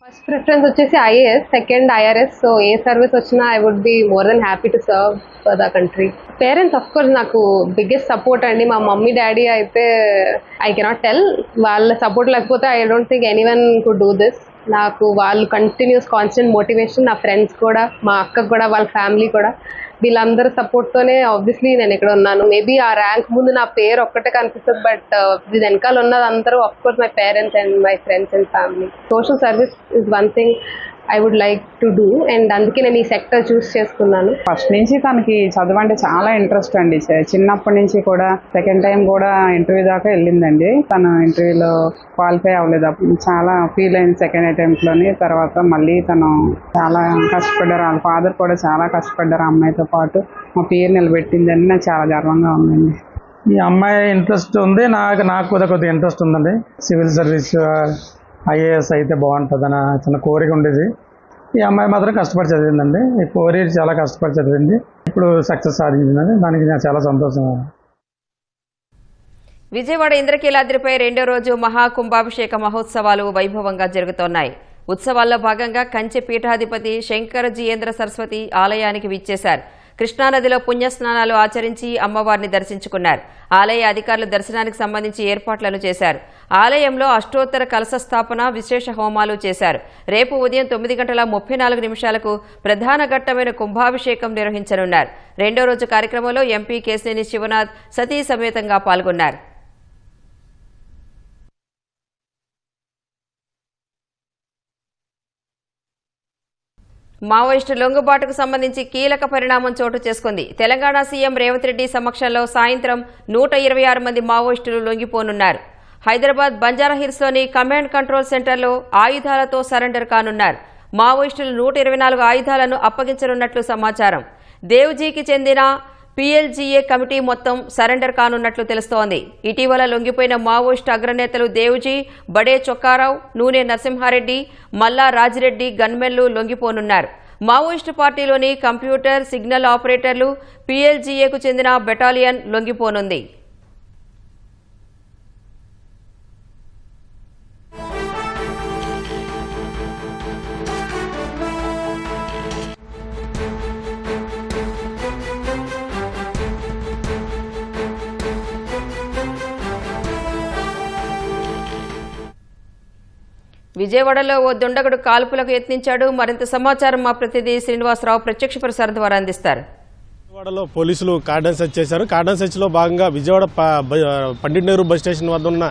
ఫస్ట్ ప్రిఫరెన్స్ వచ్చేసి ఐఏఎస్, సెకండ్ ఐఆర్ఎస్. సో ఏ సర్వీస్ వచ్చినా I would be more than happy to serve for the country. Parents of course నాకు బిగ్గెస్ట్ సపోర్ట్ అండి. మా మమ్మీ డాడీ అయితే ఐ కెనాట్ టెల్, వాళ్ళ సపోర్ట్ లేకపోతే I don't think anyone could do this. నాకు వాళ్ళు కాన్స్టెంట్ మోటివేషన్, నా friends కూడా, మా అక్క కూడా, వాళ్ళ ఫ్యామిలీ కూడా, వీళ్ళందరూ సపోర్ట్తోనే ఆబ్వియస్లీ నేను ఇక్కడ ఉన్నాను. మేబీ ఆ ర్యాంక్ ముందు నా పేరు ఒక్కటే కనిపిస్తుంది, బట్ దీని వెనకాల ఉన్నది అందరూ of course my parents and my friends and family. Social service is one thing I would like to do, and అందుకే నేను ఈ సెక్టర్ చూస్ చేసుకున్నాను. ఫస్ట్ నుంచి తనకి చదువు అంటే చాలా ఇంట్రెస్ట్ అండి. చిన్నప్పటి నుంచి కూడా సెకండ్ టైం కూడా ఇంటర్వ్యూ దాకా వెళ్ళిందండి. తను ఇంటర్వ్యూలో క్వాలిఫై అవ్వలేదు. అప్పుడు చాలా ఫీల్ అయింది సెకండ్ అటెంప్ట్ లోని. తర్వాత మళ్ళీ తను చాలా కష్టపడ్డారు. వాళ్ళ ఫాదర్ కూడా చాలా కష్టపడ్డారు. అమ్మాయితో పాటు మా పేరు నిలబెట్టిందని నాకు చాలా గర్వంగా ఉందండి. ఈ అమ్మాయి ఇంట్రెస్ట్ ఉంది, నాకు కూడా కొద్దిగా ఇంట్రెస్ట్ ఉందండి. సివిల్ సర్వీస్, ఐఏఎస్ అయితే బాగుంటుందని చిన్న కోరిక ఉండేది. ఈ అమ్మాయి మాత్రం కష్టపడి చదివిందండి. ఈ కోరి చాలా కష్టపడి చదివింది, ఇప్పుడు సక్సెస్ సాధించిందండి. దానికి నేను చాలా సంతోషం. విజయవాడ ఇంద్రకీలాద్రిపై 2వ రోజు మహాకుంభాభిషేక మహోత్సవాలు వైభవంగా జరుగుతోన్నాయి. ఉత్సవాల్లో భాగంగా కంచి పీఠాధిపతి శంకర జీయేంద్ర సరస్వతి ఆలయానికి విచ్చేశారు. కృష్ణానదిలో పుణ్యస్నానాలు ఆచరించి అమ్మవారిని దర్శించుకున్నారు. ఆలయ అధికారులు దర్శనానికి సంబంధించి ఏర్పాట్లను చేశారు. ఆలయంలో అష్టోత్తర కలశ స్థాపన, విశేష హోమాలు చేశారు. రేపు ఉదయం 9:34 ప్రధాన ఘట్టమైన కుంభాభిషేకం నిర్వహించనున్నారు. 2వ రోజు కార్యక్రమంలో ఎంపీ కేశినేని శివనాథ్ సతీ సమేతంగా పాల్గొన్నారు. మావోయిస్టు లొంగుబాటుకు సంబంధించి కీలక పరిణామం చోటు చేసుకుంది. తెలంగాణ సీఎం రేవంత్ రెడ్డి సమక్షంలో సాయంత్రం 126 మంది మావోయిస్టులు లొంగిపోనున్నారు. హైదరాబాద్ బంజారాహిల్స్లోని కమాండ్ కంట్రోల్ సెంటర్లో ఆయుధాలతో సరెండర్ కానున్నారు. మావోయిస్టులు 124 ఆయుధాలను అప్పగించనున్నట్లు సమాచారం. దేవ్జీకి చెందిన PLGA కమిటీ మొత్తం సరెండర్ కానున్నట్లు తెలుస్తోంది. ఇటీవల లొంగిపోయిన మావోయిస్టు అగ్రనేతలు దేవ్జీ, బడే చొక్కారావు, నూనె నరసింహారెడ్డి, మల్లా రాజిరెడ్డి గన్మెన్లు లొంగిపోనున్నారు. మావోయిస్టు పార్టీలోని కంప్యూటర్, సిగ్నల్ ఆపరేటర్లు, PLGAకు చెందిన బెటాలియన్ లొంగిపోనుంది. విజయవాడలో ఓ దుండగుడు కాల్పులకు యత్నించాడు. మరింత సమాచారం మా ప్రతినిధి శ్రీనివాసరావు ప్రత్యక్ష ప్రసారం ద్వారా అందిస్తారు. విజయవాడలో పోలీసులు కార్డన్ సెర్చ్ చేశారు. కార్డన్ సెర్చ్లో భాగంగా విజయవాడ పండిట్ నెహ్రూ బస్ స్టేషన్ వద్ద ఉన్న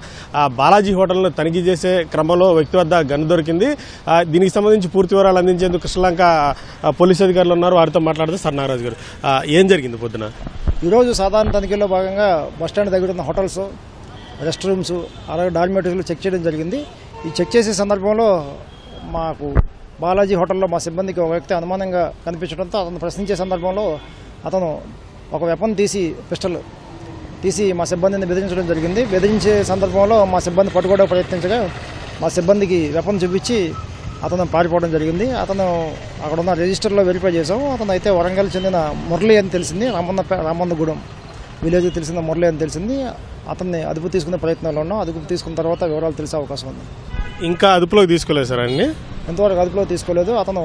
బాలాజీ హోటల్ను తనిఖీ చేసే క్రమంలో వ్యక్తి వద్ద గన్ను దొరికింది. దీనికి సంబంధించి పూర్తి వివరాలు అందించేందుకు కృష్ణలంక పోలీసు అధికారులు ఉన్నారు. వారితో మాట్లాడితే సార్ నాగరాజు గారు, ఏం జరిగింది పొద్దున? ఈరోజు సాధారణ తనిఖీలో భాగంగా బస్టాండ్ దగ్గర ఉన్న హోటల్స్, రెస్ట్ రూమ్స్, అలాగే డార్మిటరీలు చెక్ చేయడం జరిగింది. ఈ చెక్ చేసే సందర్భంలో మాకు బాలాజీ హోటల్లో మా సిబ్బందికి ఒక వ్యక్తి అనుమానంగా కనిపించడంతో అతను ప్రశ్నించే సందర్భంలో అతను ఒక వెపన్ పిస్టల్ తీసి మా సిబ్బందిని బెదిరించడం జరిగింది. బెదిరించే సందర్భంలో మా సిబ్బంది పట్టుకోవడం ప్రయత్నించగా మా సిబ్బందికి వెపన్ చూపించి అతను పారిపోవడం జరిగింది. అతను అక్కడ ఉన్న రిజిస్టర్లో వెరిఫై చేసాము. అతను అయితే వరంగల్ చెందిన మురళి అని తెలిసింది. రామన్నగూడెం విలేజ్ తెలిసిన మురళి అని తెలిసింది. అతన్ని అదుపు తీసుకునే ప్రయత్నంలో ఉన్నాం. అదుపు తీసుకున్న తర్వాత వివరాలు తెలిసే అవకాశం ఉంది. ఇంకా అదుపులోకి తీసుకోలేదు సార్ అన్ని? ఎంతవరకు అదుపులోకి తీసుకోలేదు. అతను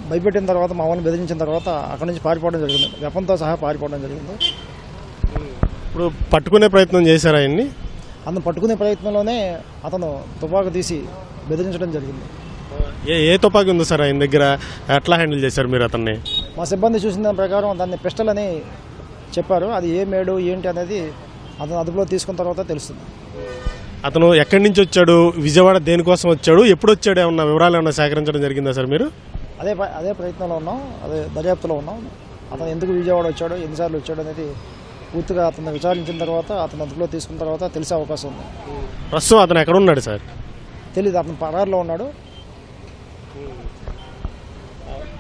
భయపెట్టిన తర్వాత మా వాళ్ళని బెదిరించిన తర్వాత అక్కడి నుంచి పారిపోవడం జరిగింది. వెపన్తో సహా పారిపోవడం జరిగింది. ఇప్పుడు పట్టుకునే ప్రయత్నం చేశారా ఆయన్ని? అతను పట్టుకునే ప్రయత్నంలోనే అతను తుపాకు తీసి బెదిరించడం జరిగింది. ఏ తుపాకీ ఉంది సార్ ఆయన దగ్గర? ఎట్లా హ్యాండిల్ చేశారు మీరు అతన్ని? మా సిబ్బంది చూసిన దాని ప్రకారం దాన్ని పిస్టల్ అని చెప్పారు. అది ఏ మేడు ఏంటి అనేది అతను అదుపులో తీసుకున్న తర్వాత తెలుస్తుంది. అతను ఎక్కడి నుంచి వచ్చాడు, విజయవాడ దేనికోసం వచ్చాడు, ఎప్పుడు వచ్చాడు, ఏమన్నా వివరాలు ఏమన్నా సేకరించడం జరిగిందా సార్ మీరు? అదే ప్రయత్నంలో ఉన్నాం, అదే దర్యాప్తులో ఉన్నాం. అతను ఎందుకు విజయవాడ వచ్చాడు, ఎన్నిసార్లు వచ్చాడు అనేది పూర్తిగా అతను విచారించిన తర్వాత అతను అదుపులో తీసుకున్న తర్వాత తెలిసే అవకాశం ఉంది. ప్రస్తుతం అతను ఎక్కడ ఉన్నాడు సార్? తెలీదు. అతను పరారులో ఉన్నాడు.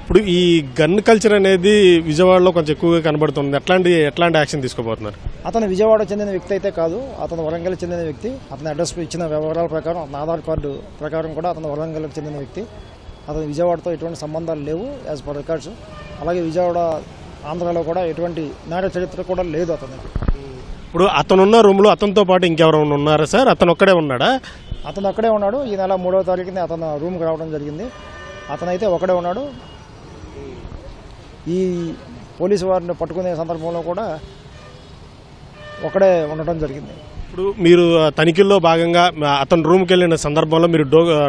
ఇప్పుడు ఈ గన్ కల్చర్ అనేది విజయవాడలో కొంచెం ఎక్కువగా కనబడుతుంది. ఎట్లాంటి యాక్షన్ తీసుకోబోతున్నారు? అతను విజయవాడ చెందిన వ్యక్తి అయితే కాదు, అతను వరంగల్ చెందిన వ్యక్తి. అతని అడ్రస్ ఇచ్చిన వివరాల ప్రకారం, అతని ఆధార్ కార్డు ప్రకారం కూడా అతను వరంగల్కి చెందిన వ్యక్తి. అతను విజయవాడతో ఎటువంటి సంబంధాలు లేవు యాజ్ పర్ రికార్డ్స్. అలాగే విజయవాడ, ఆంధ్రాలో కూడా ఎటువంటి నేర చరిత్ర కూడా లేదు అతనికి. ఇప్పుడు అతనున్న రూమ్లో అతనితో పాటు ఇంకెవరైనా ఉన్నారా సార్? అతను ఒక్కడే ఉన్నాడా? అతను ఒక్కడే ఉన్నాడు. ఈ నెల 3వ తారీఖున అతను రూమ్కి రావడం జరిగింది. అతనైతే ఒకడే ఉన్నాడు. ఈ పోలీసు వారిని పట్టుకునే సందర్భంలో కూడా ఒకడే ఉండటం జరిగింది. ఇప్పుడు మీరు తనిఖీల్లో భాగంగా అతను రూమ్కి వెళ్ళిన సందర్భంలో మీరు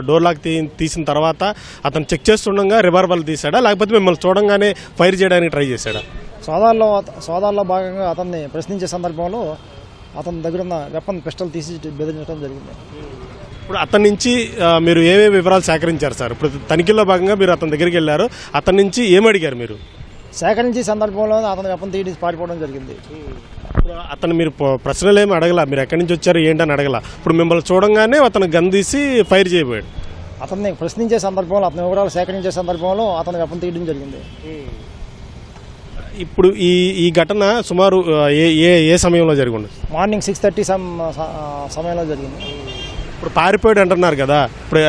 డోర్ లాక్ తీసిన తర్వాత అతను చెక్ చేస్తుండగా రివాల్వర్ తీశాడా, లేకపోతే మిమ్మల్ని చూడంగానే ఫైర్ చేయడానికి ట్రై చేశాడా? సోదాల్లో భాగంగా అతన్ని ప్రశ్నించే సందర్భంలో అతని దగ్గర ఉన్న వెపన్ పిస్టల్ తీసి బెదిరించడం జరిగింది. ఇప్పుడు అతని నుంచి మీరు ఏమేమి వివరాలు సేకరించారు సార్? ఇప్పుడు తనిఖీల్లో భాగంగా మీరు అతని దగ్గరికి వెళ్ళారు, అతని నుంచి ఏమడిగారు మీరు? సేకరించే సందర్భంలో అతను వెపన్ తీసి పారిపోవడం జరిగింది. ఇప్పుడు అతను మీరు ప్రశ్నలు ఏమి అడగల, మీరు ఎక్కడి నుంచి వచ్చారు ఏంటని అడగల. ఇప్పుడు మిమ్మల్ని చూడంగానే అతను గన్ తీసి ఫైర్ చేయబోయాడు. అతన్ని ప్రశ్నించే సందర్భంలో, అతని వివరాలు సేకరించే సందర్భంలో అతను వెపన్ తీయడం జరిగింది. ఇప్పుడు ఈ ఘటన సుమారు ఏ సమయంలో జరిగింది? మార్నింగ్ 6:30 సమయంలో జరిగింది. ఇప్పుడు పారిపోయాడు అంటున్నారు కదా, ఇప్పుడు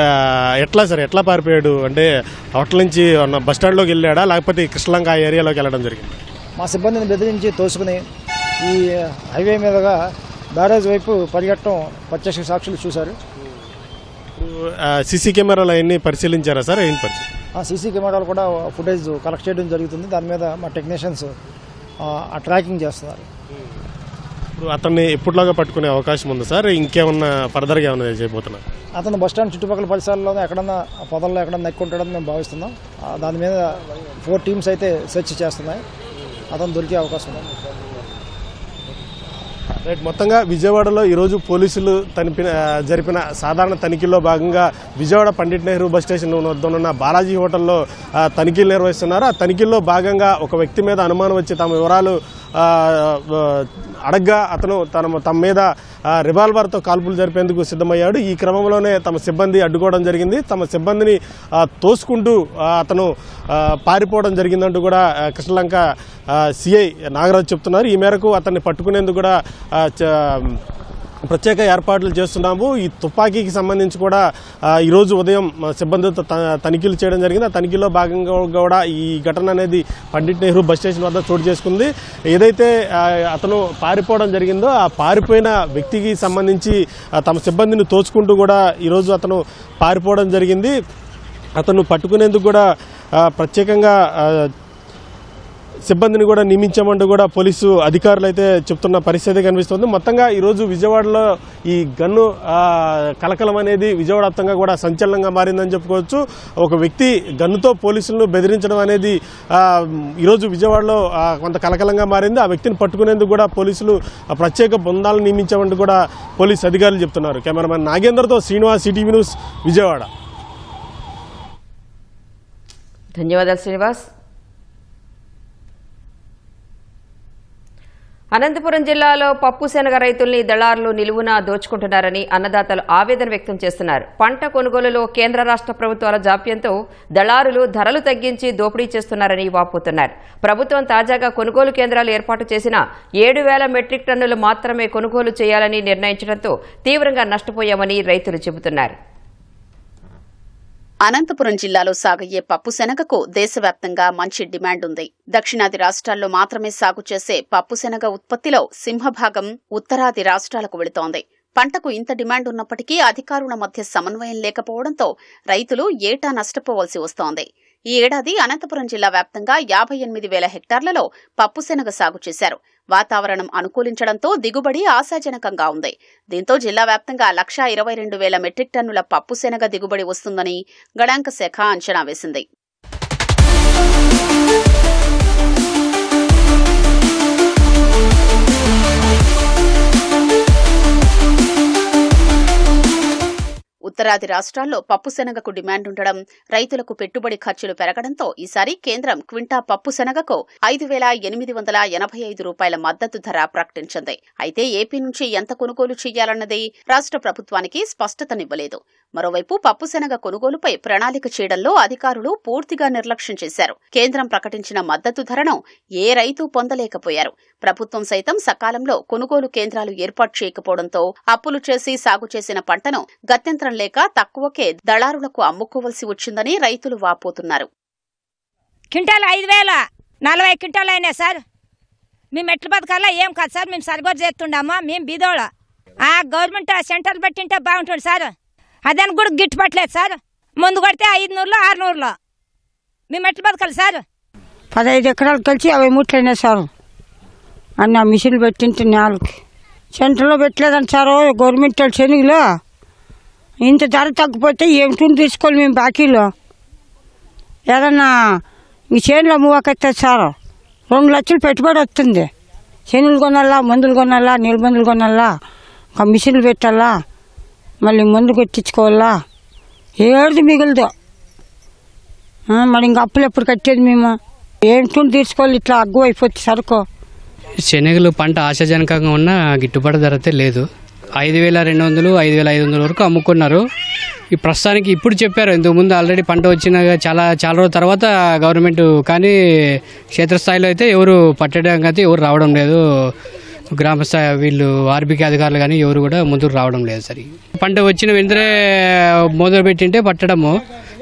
ఎట్లా సార్, ఎట్లా పారిపోయాడు? అంటే హోటల్ నుంచి బస్ స్టాండ్లోకి వెళ్ళాడా, లేకపోతే కృష్ణలంక ఆ ఏరియాలోకి వెళ్ళడం జరిగింది? మా సిబ్బందిని బెదిరించి తోసుకుని ఈ హైవే మీదుగా బ్యారేజ్ వైపు పరిగెట్టడం ప్రత్యక్ష సాక్షులు చూశారు. సీసీ కెమెరాలు అవన్నీ పరిశీలించారా సార్? ఏం సీసీ కెమెరాలు కూడా ఫుటేజ్ కలెక్ట్ చేయడం జరుగుతుంది. దాని మీద మా టెక్నీషియన్స్ ట్రాకింగ్ చేస్తున్నారు. ఇప్పుడు అతన్ని ఎప్పటిలాగా పట్టుకునే అవకాశం ఉంది సార్? ఇంకేమన్నా ఫర్దర్గా ఏమన్నా చేయబోతున్నారు? అతను బస్టాండ్ చుట్టుపక్కల పరిసరాల్లో ఎక్కడన్నా పొదల్లో ఎక్కడన్నా ఎక్కుంటాడని మేము భావిస్తున్నాం. దాని మీద 4 టీమ్స్ అయితే సెర్చ్ చేస్తున్నాయి. అతను దొరికే అవకాశం ఉంది. రైట్. మొత్తంగా విజయవాడలో ఈరోజు పోలీసులు జరిపిన సాధారణ తనిఖీల్లో భాగంగా విజయవాడ పండిట్ నెహ్రూ బస్ స్టేషన్ వద్ద ఉన్న బాలాజీ హోటల్లో తనిఖీలు నిర్వహిస్తున్నారు. ఆ తనిఖీల్లో భాగంగా ఒక వ్యక్తి మీద అనుమానం వచ్చి తమ వివరాలు అడగ్గా అతను తమ మీద రివాల్వర్తో కాల్పులు జరిపేందుకు సిద్ధమయ్యాడు. ఈ క్రమంలోనే తమ సిబ్బంది అడ్డుకోవడం జరిగింది. తమ సిబ్బందిని తోసుకుంటూ అతను పారిపోవడం జరిగిందంటూ కూడా కృష్ణలంక సిఐ నాగరాజు చెప్తున్నారు. ఈ మేరకు అతన్ని పట్టుకునేందుకు కూడా ప్రత్యేక ఏర్పాట్లు చేస్తున్నాము. ఈ తుపాకీకి సంబంధించి కూడా ఈరోజు ఉదయం సిబ్బందితో తనిఖీలు చేయడం జరిగింది. ఆ తనిఖీలో భాగంగా కూడా ఈ ఘటన అనేది పండిట్ నెహ్రూ బస్ స్టేషన్ వద్ద చోటు చేసుకుంది. ఏదైతే అతను పారిపోవడం జరిగిందో ఆ పారిపోయిన వ్యక్తికి సంబంధించి తమ సిబ్బందిని తోచుకుంటూ కూడా ఈరోజు అతను పారిపోవడం జరిగింది. అతను పట్టుకునేందుకు కూడా ప్రత్యేకంగా సిబ్బందిని కూడా నియమించామంటూ కూడా పోలీసు అధికారులు అయితే చెప్తున్న పరిస్థితి కనిపిస్తుంది. మొత్తంగా ఈరోజు విజయవాడలో ఈ గన్ను కలకలం అనేది విజయవాడ వ్యాప్తంగా కూడా సంచలనంగా మారిందని చెప్పుకోవచ్చు. ఒక వ్యక్తి గన్నుతో పోలీసులను బెదిరించడం అనేది ఈరోజు విజయవాడలో కొంత కలకలంగా మారింది. ఆ వ్యక్తిని పట్టుకునేందుకు కూడా పోలీసులు ప్రత్యేక బృందాలను నియమించామంటూ కూడా పోలీసు అధికారులు చెప్తున్నారు. కెమెరామెన్ నాగేంద్రతో శ్రీనివాస్, సిటీవీ న్యూస్, విజయవాడ. ధన్యవాదాలు శ్రీనివాస్. అనంతపురం జిల్లాలో పప్పు శనగ రైతుల్ని దళారులు నిలువునా దోచుకుంటున్నారని అన్నదాతలు ఆవేదన వ్యక్తం చేస్తున్నారు. పంట కొనుగోలులో కేంద్ర రాష్ట్ర ప్రభుత్వాల జాప్యంతో దళారులు ధరలు తగ్గించి దోపిడీ చేస్తున్నారని వాపోతున్నారు. ప్రభుత్వం తాజాగా కొనుగోలు కేంద్రాలు ఏర్పాటు చేసిన 7,000 మెట్రిక్ టన్నులు మాత్రమే కొనుగోలు చేయాలని నిర్ణయించడంతో తీవ్రంగా నష్టపోయామని రైతులు చెబుతున్నారు. అనంతపురం జిల్లాలో సాగయ్యే పప్పు శనగకు దేశవ్యాప్తంగా మంచి డిమాండ్ ఉంది. దక్షిణాది రాష్ట్రాల్లో మాత్రమే సాగు చేసే పప్పు శనగ ఉత్పత్తిలో సింహభాగం ఉత్తరాది రాష్ట్రాలకు వెళుతోంది. పంటకు ఇంత డిమాండ్ ఉన్నప్పటికీ అధికారుల మధ్య సమన్వయం లేకపోవడంతో రైతులు ఏటా నష్టపోవాల్సి వస్తోంది. ఈ ఏడాది అనంతపురం జిల్లా వ్యాప్తంగా 58,000 హెక్టార్లలో పప్పు శనగ సాగు చేశారు. వాతావరణం అనుకూలించడంతో దిగుబడి ఆశాజనకంగా ఉంది. దీంతో జిల్లా వ్యాప్తంగా 122,000 మెట్రిక్ టన్నుల పప్పు శనగ దిగుబడి వస్తుందని గణాంక శాఖ అంచనా వేసింది. ఉత్తరాది రాష్ట్రాల్లో పప్పు శనగకు డిమాండ్ ఉండడం, రైతులకు పెట్టుబడి ఖర్చులు పెరగడంతో ఈసారి కేంద్రం క్వింటా పప్పు శనగకు 5,885 రూపాయల మద్దతు ధర ప్రకటించింది. అయితే ఏపీ నుంచి ఎంత కొనుగోలు చేయాలన్నది రాష్ట్ర ప్రభుత్వానికి స్పష్టతనివ్వలేదు. మరోవైపు పప్పు శనగ కొనుగోలుపై ప్రణాళిక చేయడంలో అధికారులు పూర్తిగా నిర్లక్ష్యం చేశారు. కేంద్రం ప్రకటించిన మద్దతు ధరను ఏ రైతు పొందలేకపోయారు. ప్రభుత్వం సైతం సకాలంలో కొనుగోలు కేంద్రాలు ఏర్పాటు చేయకపోవడంతో అప్పులు చేసి సాగు చేసిన పంటను గత్యంతరం లేక తక్కువకే దళారులకు అమ్ముకోవలసి వచ్చిందని రైతులు వాపోతున్నారు. క్వింటాల్ 5,000 40 క్వింటాలు అయినాయి సార్. మేము ఎట్ల బతకాలా ఏం కాదు సార్. మేము సరిగ్గా చేస్తుండామా, మేము బీదోళ. గవర్నమెంట్ సెంటర్ పెట్టింటే బాగుంటుంది సార్. అదానికి కూడా గిట్టుబట్టలేదు సార్. ముందు కొడితే 500 600. మేము ఎట్ల బతకాలి సార్. 15 ఎకరాలు కలిసి 50 మూట్లు అయినాయి సార్. అన్న మిషన్లు పెట్టింటే నేలకి సెంటర్లో పెట్టలేదండి సార్. గవర్నమెంట్ శనిగిలో ఇంత ధర తగ్గిపోతే ఏమిటి తీసుకోవాలి మేము బాకీలో. ఏదన్నా ఈ చేనులో మూవకెత్తుంది సార్. 2 లక్షలు పెట్టుబడి వస్తుంది. శనులు కొనాలా, మందులు కొనాలా, నీళ్ళ మందులు కొనాలా, ఒక మిషన్లు పెట్టాలా, మళ్ళీ మందు కొట్టించుకోవాలా, ఏది మిగులుదో. మరి ఇంక అప్పులు ఎప్పుడు కట్టేది మేము. ఏమిటి తీసుకోవాలి. ఇట్లా అగ్గు అయిపోతుంది సరుకు. శనగలు పంట ఆశాజనకంగా ఉన్న గిట్టుబాటు ధర అయితే లేదు. 5,200 5,500 వరకు అమ్ముకున్నారు. ఈ ప్రస్తుతానికి ఇప్పుడు చెప్పారు. ఇంతకుముందు ఆల్రెడీ పంట వచ్చిన చాలా రోజుల తర్వాత గవర్నమెంట్, కానీ క్షేత్రస్థాయిలో అయితే ఎవరు పట్టడానికి అయితే ఎవరు రావడం లేదు. గ్రామస్థాయి వీళ్ళు ఆర్బీకే అధికారులు కానీ ఎవరు కూడా ముందుకు రావడం లేదు. సరి పంట వచ్చిన వెంటనే మొదలు పెట్టింటే పట్టడము,